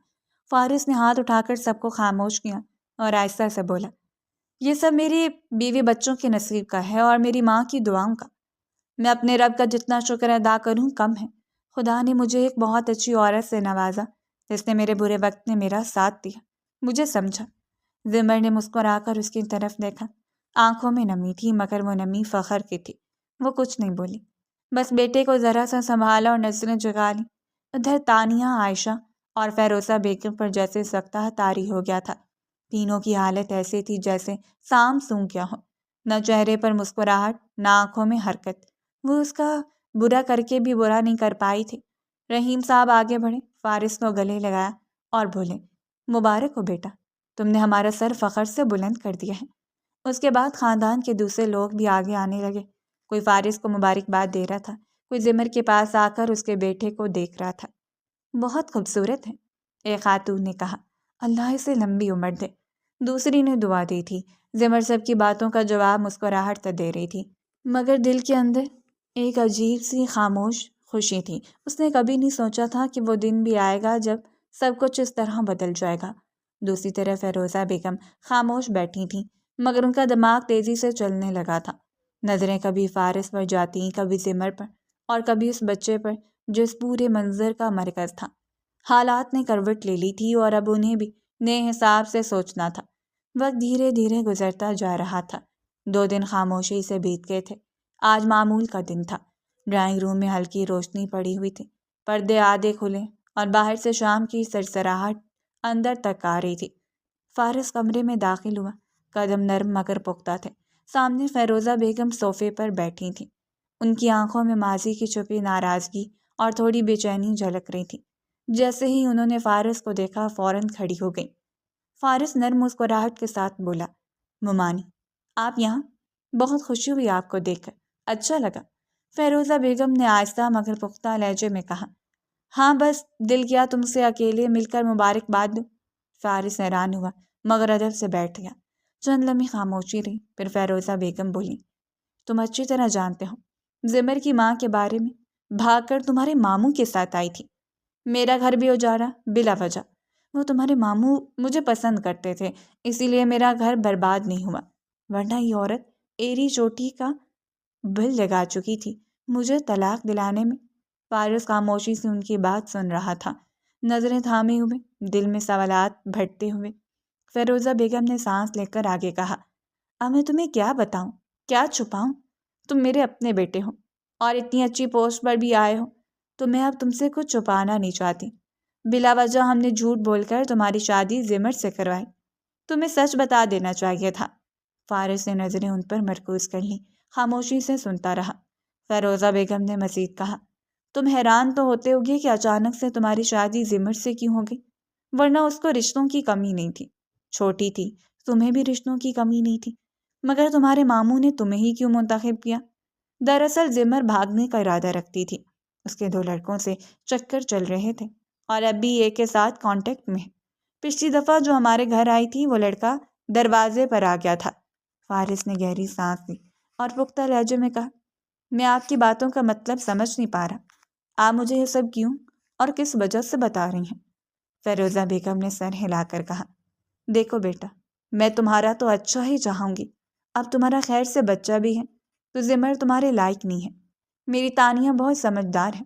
فارس نے ہاتھ اٹھا کر سب کو خاموش کیا اور آہستہ سے بولا، یہ سب میری بیوی بچوں کے نصیب کا ہے اور میری ماں کی دعاؤں کا۔ میں اپنے رب کا جتنا شکر ادا کروں کم ہے۔ خدا نے مجھے ایک بہت اچھی عورت سے نوازا جس نے میرے برے وقت میں میرا ساتھ دیا، مجھے سمجھا۔ زمر نے مسکرا کر اس کی طرف دیکھا۔ آنکھوں میں نمی تھی، مگر وہ نمی فخر کی تھی۔ وہ کچھ نہیں بولی، بس بیٹے کو ذرا سا سنبھالا اور نظریں جگا لیں۔ ادھر تانیہ، عائشہ اور فیروزہ بیگم پر جیسے سکتہ طاری ہو گیا تھا۔ تینوں کی حالت ایسی تھی جیسے سام سونگ گیا ہو، نہ چہرے پر مسکراہٹ، نہ آنکھوں میں حرکت۔ وہ اس کا برا کر کے بھی برا نہیں کر پائی تھی۔ رحیم صاحب آگے بڑھے، فارس کو گلے لگایا اور بولے، مبارک ہو بیٹا، تم نے ہمارا سر فخر سے بلند کر دیا ہے۔ اس کے بعد خاندان کے دوسرے لوگ بھی آگے آنے لگے۔ کوئی فارس کو مبارکباد دے رہا تھا، کوئی زمر کے پاس آ کر اس کے بیٹے کو دیکھ رہا تھا۔ بہت خوبصورت ہے، ایک خاتون نے کہا، اللہ اسے لمبی عمر دے۔ دوسری نے دعا دی تھی۔ زمر سب کی باتوں کا جواب مسکراہٹ سے دے رہی تھی، مگر دل کے اندر ایک عجیب سی خاموش خوشی تھی۔ اس نے کبھی نہیں سوچا تھا کہ وہ دن بھی آئے گا جب سب کچھ اس طرح بدل جائے گا۔ دوسری طرف فیروزہ بیگم خاموش بیٹھی تھیں، مگر ان کا دماغ تیزی سے چلنے لگا تھا۔ نظریں کبھی فارس پر جاتی، کبھی زمر پر، اور کبھی اس بچے پر جو اس پورے منظر کا مرکز تھا۔ حالات نے کروٹ لے لی تھی اور اب انہیں بھی نئے حساب سے سوچنا تھا۔ وقت دھیرے دھیرے گزرتا جا رہا تھا۔ 2 دن خاموشی سے بیت گئے تھے۔ آج معمول کا دن تھا۔ ڈرائنگ روم میں ہلکی روشنی پڑی ہوئی تھی، پردے آدھے کھلے اور باہر سے شام کی سرسراہٹ اندر تک آ رہی تھی۔ فارس کمرے میں داخل ہوا، قدم نرم مگر پختہ تھے۔ سامنے فیروزہ بیگم صوفے پر بیٹھی تھیں۔ ان کی آنکھوں میں ماضی کی چھپی ناراضگی اور تھوڑی بے چینی جھلک رہی تھی۔ جیسے ہی انہوں نے فارس کو دیکھا، فوراً کھڑی ہو گئی۔ فارس نرم مسکراہٹ کے ساتھ بولا، ممانی، آپ یہاں؟ بہت خوشی ہوئی آپ کو دیکھ کر، اچھا لگا۔ فیروزہ بیگم نے آہستہ مگر پختہ لہجے میں کہا، ہاں بس دل کیا تم سے اکیلے مل کر مبارکباد دوں۔ فارس حیران ہوا مگر ادب سے بیٹھ گیا۔ چند لمحے خاموشی رہی، پھر فیروزہ بیگم بولی، تم اچھی طرح جانتے ہو زمر کی ماں کے بارے میں، بھاگ کر تمہارے ماموں کے ساتھ آئی تھی، میرا گھر بھی اجاڑا بلا وجہ۔ وہ تمہارے ماموں مجھے پسند کرتے تھے، اسی لیے میرا گھر برباد نہیں ہوا، ورنہ یہ عورت ایری چوٹی کا بل لگا چکی تھی مجھے طلاق دلانے میں۔ فارس خاموشی سے ان کی بات سن رہا تھا، نظریں تھامے ہوئے، دل میں سوالات بھٹتے ہوئے۔ فیروزہ بیگم نے سانس لے کر آگے کہا، اب میں تمہیں کیا بتاؤں، کیا چھپاؤں؟ تم میرے اپنے بیٹے ہو اور اتنی اچھی پوسٹ پر بھی آئے ہو، تو میں اب تم سے کچھ چھپانا نہیں چاہتی۔ بلا وجہ ہم نے جھوٹ بول کر تمہاری شادی زمر سے کروائی، تمہیں سچ بتا دینا چاہیے تھا۔ فارس نے نظریں ان پر مرکوز کر لیں، خاموشی سے سنتا رہا۔ فیروزہ بیگم نے مزید کہا، تم حیران تو ہوتے ہوگے کہ اچانک سے تمہاری شادی زمر سے کیوں ہو گئی، ورنہ اس کو رشتوں کی کمی نہیں تھی، چھوٹی تھی، تمہیں بھی رشتوں کی کمی نہیں تھی، مگر تمہارے ماموں نے تمہیں ہی کیوں منتخب کیا؟ دراصل زمر بھاگنے کا ارادہ رکھتی تھی، اس کے 2 لڑکوں سے چکر چل رہے تھے اور اب بھی ایک کے ساتھ کانٹیکٹ میں ہے۔ پچھلی دفعہ جو ہمارے گھر آئی تھی وہ لڑکا دروازے پر آ گیا تھا۔ فارس نے گہری سانس لی اور پختہ لہجے میں کہا، میں آپ کی باتوں کا مطلب سمجھ نہیں پا رہا، آپ مجھے یہ سب کیوں اور کس وجہ سے بتا رہی ہیں؟ فیروزہ بیگم نے سر ہلا کر کہا، دیکھو بیٹا، میں تمہارا تو اچھا ہی چاہوں گی، اب تمہارا خیر سے بچہ بھی ہے تو زمر تمہارے لائق نہیں ہے۔ میری تانیہ بہت سمجھدار ہے،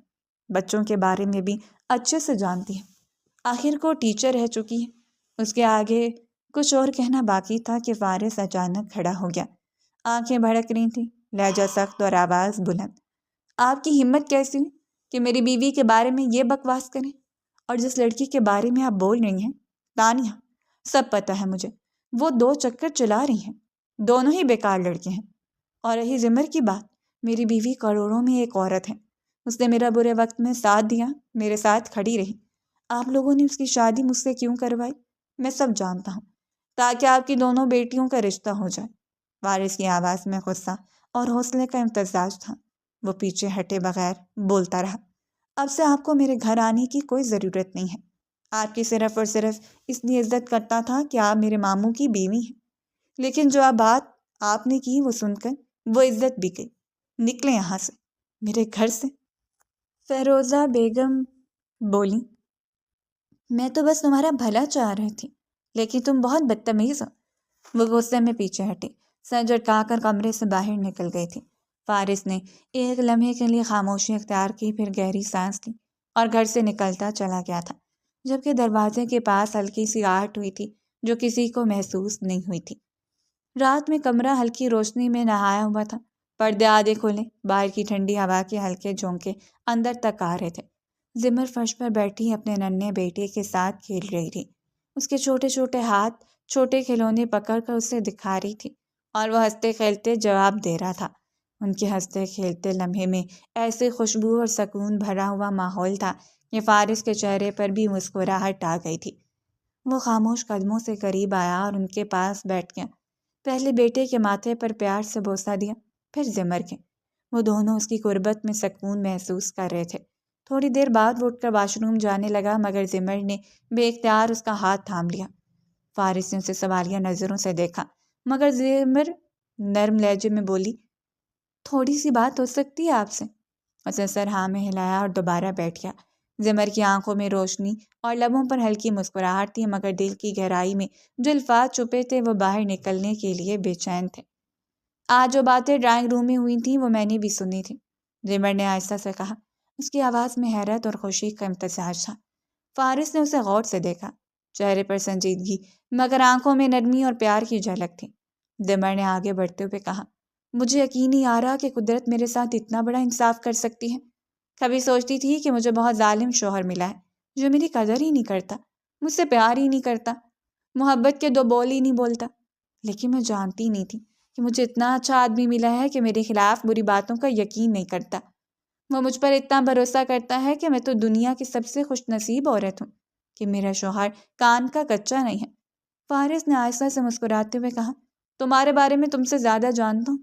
بچوں کے بارے میں بھی اچھے سے جانتی ہے، آخر کو ٹیچر رہ چکی ہے۔ اس کے آگے کچھ اور کہنا باقی تھا کہ فارس اچانک کھڑا ہو گیا، آنکھیں بھڑک رہی تھیں، لہجہ سخت اور آواز بلند، آپ کی ہمت کیسی ہوئی کہ میری بیوی کے بارے میں یہ بکواس کریں؟ اور جس لڑکی کے بارے میں آپ بول رہی ہیں، تانیہ، سب پتہ ہے مجھے، وہ 2 چکر چلا رہی ہیں، دونوں ہی بیکار لڑکے ہیں۔ اور رہی زمر کی بات، میری بیوی کروڑوں میں ایک عورت ہے، اس نے میرا برے وقت میں ساتھ دیا، میرے ساتھ کھڑی رہی۔ آپ لوگوں نے اس کی شادی مجھ سے کیوں کروائی، میں سب جانتا ہوں، تاکہ آپ کی دونوں بیٹیوں کا رشتہ ہو جائے۔ وارث کی آواز میں غصہ اور حوصلے کا امتزاج تھا، وہ پیچھے ہٹے بغیر بولتا رہا، اب سے آپ کو میرے گھر آنے کی کوئی ضرورت نہیں ہے، آپ کی صرف اور صرف اس لیے عزت کرتا تھا کہ آپ میرے ماموں کی بیوی ہیں، لیکن جو اب بات آپ نے کی وہ سن کر وہ عزت بھی گئی، نکلیں یہاں سے، میرے گھر سے۔ فیروزہ بیگم بولی، میں تو بس تمہارا بھلا چاہ رہی تھی، لیکن تم بہت بدتمیز ہو۔ وہ غصے میں پیچھے ہٹی، سر جھٹکا کر کمرے سے باہر نکل گئی تھی۔ فارس نے ایک لمحے کے لیے خاموشی اختیار کی، پھر گہری سانس لی اور گھر سے نکلتا چلا گیا تھا، جبکہ دروازے کے پاس ہلکی سی آہٹ ہوئی تھی جو کسی کو محسوس نہیں ہوئی تھی۔ رات میں کمرہ ہلکی روشنی میں نہایا ہوا تھا، پردے آدھے کھلے، باہر کی ٹھنڈی ہوا کے ہلکے جھونکے اندر تک آ رہے تھے۔ زمر فرش پر بیٹھی اپنے ننھے بیٹے کے ساتھ کھیل رہی تھی، اس کے چھوٹے چھوٹے ہاتھ چھوٹے کھلونے پکڑ کر اسے دکھا رہی تھی اور وہ ہنستے کھیلتے جواب دے رہا تھا۔ ان کے ہنستے کھیلتے لمحے میں ایسے خوشبو اور سکون بھرا ہوا ماحول تھا کہ فارس کے چہرے پر بھی مسکراہٹ آ گئی تھی۔ وہ خاموش قدموں سے قریب آیا اور ان کے پاس بیٹھ گیا، پہلے بیٹے کے ماتھے پر پیار سے بوسہ دیا، پھر زمر کے۔ وہ دونوں اس کی قربت میں سکون محسوس کر رہے تھے۔ تھوڑی دیر بعد وہ اٹھ کر واش روم جانے لگا، مگر زمر نے بے اختیار اس کا ہاتھ تھام لیا۔ فارس نے اسے سوالیہ نظروں سے دیکھا، مگر زمر نرم لہجے میں بولی، تھوڑی سی بات ہو سکتی ہے آپ سے؟ اس نے سر ہاں میں ہلایا اور دوبارہ بیٹھ گیا۔ زمر کی آنکھوں میں روشنی اور لبوں پر ہلکی مسکراہٹ تھی، مگر دل کی گہرائی میں جو الفاظ چھپے تھے وہ باہر نکلنے کے لیے بے چین تھے۔ آج جو باتیں ڈرائنگ روم میں ہوئی تھیں وہ میں نے بھی سنی تھی، زمر نے آہستہ سے کہا، اس کی آواز میں حیرت اور خوشی کا امتزاج تھا۔ فارس نے اسے غور سے دیکھا، چہرے پر سنجیدگی مگر آنکھوں میں نرمی اور پیار کی جھلک تھی۔ زمر نے آگے بڑھتے ہوئے کہا، مجھے یقین نہیں آ رہا کہ قدرت میرے ساتھ اتنا بڑا انصاف کر سکتی ہے۔ کبھی سوچتی تھی کہ مجھے بہت ظالم شوہر ملا ہے جو میری قدر ہی نہیں کرتا، مجھ سے پیار ہی نہیں کرتا، محبت کے 2 بول ہی نہیں بولتا، لیکن میں جانتی نہیں تھی کہ مجھے اتنا اچھا آدمی ملا ہے کہ میرے خلاف بری باتوں کا یقین نہیں کرتا، وہ مجھ پر اتنا بھروسہ کرتا ہے کہ میں تو دنیا کی سب سے خوش نصیب عورت ہوں کہ میرا شوہر کان کا کچا نہیں ہے۔ فارس نے آہستہ سے مسکراتے ہوئے کہا، تمہارے بارے میں تم سے زیادہ جانتا ہوں،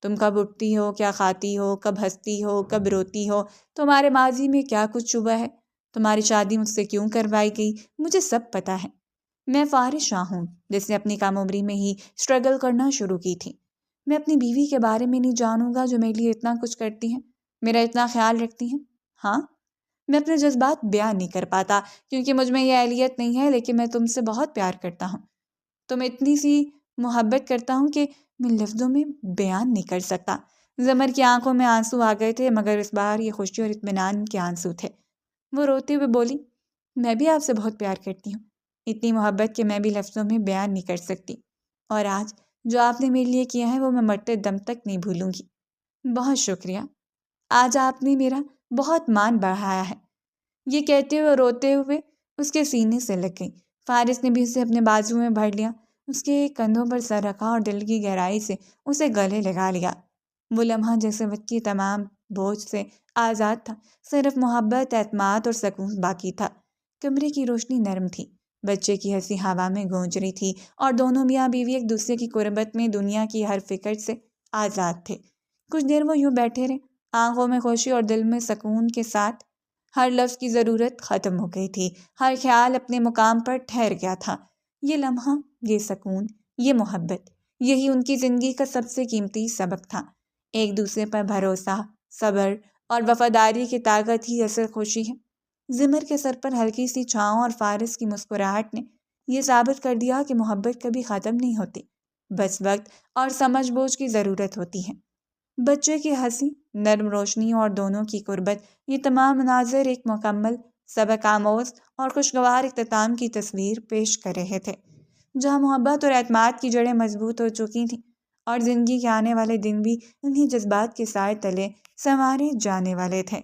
تم کب اٹھتی ہو، کیا کھاتی ہو، کب ہنستی ہو، کب روتی ہو، تمہارے ماضی میں کیا کچھ چھپا ہے، تمہاری شادی مجھ سے کیوں کروائی گئی، مجھے سب پتہ ہے۔ میں فارغ شاہ ہوں جس نے اپنی کم عمری میں ہی اسٹرگل کرنا شروع کی تھی۔ میں اپنی بیوی کے بارے میں نہیں جانوں گا جو میرے لیے اتنا کچھ کرتی ہیں، میرا اتنا خیال رکھتی ہیں۔ ہاں، میں اپنے جذبات بیان نہیں کر پاتا کیونکہ مجھ میں یہ اہلیت نہیں ہے، لیکن میں تم سے بہت پیار کرتا ہوں۔ تم اتنی سی محبت کرتا ہوں کہ میں لفظوں میں بیان نہیں کر سکتا۔ زمر کی آنکھوں میں آنسو آ گئے تھے، مگر اس بار یہ خوشی اور اطمینان کے آنسو تھے۔ وہ روتے ہوئے بولی، میں بھی آپ سے بہت پیار کرتی ہوں، اتنی محبت کہ میں بھی لفظوں میں بیان نہیں کر سکتی، اور آج جو آپ نے میرے لیے کیا ہے وہ میں مرتے دم تک نہیں بھولوں گی۔ بہت شکریہ، آج آپ نے میرا بہت مان بڑھایا ہے۔ یہ کہتے ہوئے روتے ہوئے اس کے سینے سے لگ گئی۔ فارس نے بھی اسے اپنے بازو میں بھر لیا، اس کے کندھوں پر سر رکھا اور دل کی گہرائی سے اسے گلے لگا لیا۔ وہ لمحہ جیسے وقت کی تمام بوجھ سے آزاد تھا، صرف محبت، اعتماد اور سکون باقی تھا۔ کمرے کی روشنی نرم تھی، بچے کی ہنسی ہوا میں گونج رہی تھی، اور دونوں میاں بیوی ایک دوسرے کی قربت میں دنیا کی ہر فکر سے آزاد تھے۔ کچھ دیر وہ یوں بیٹھے رہے، آنکھوں میں خوشی اور دل میں سکون کے ساتھ۔ ہر لفظ کی ضرورت ختم ہو گئی تھی، ہر خیال اپنے مقام پر ٹھہر گیا تھا۔ یہ لمحہ، یہ سکون، یہ محبت، یہی ان کی زندگی کا سب سے قیمتی سبق تھا۔ ایک دوسرے پر بھروسہ، صبر اور وفاداری کی طاقت ہی اصل خوشی ہے۔ زمر کے سر پر ہلکی سی چھاؤں اور فارس کی مسکراہٹ نے یہ ثابت کر دیا کہ محبت کبھی ختم نہیں ہوتی، بس وقت اور سمجھ بوجھ کی ضرورت ہوتی ہے۔ بچے کی ہنسی، نرم روشنی اور دونوں کی قربت، یہ تمام مناظر ایک مکمل، سبق آموز اور خوشگوار اختتام کی تصویر پیش کر رہے تھے، جہاں محبت اور اعتماد کی جڑیں مضبوط ہو چکی تھیں، اور زندگی کے آنے والے دن بھی انہی جذبات کے سائے تلے سنوارے جانے والے تھے۔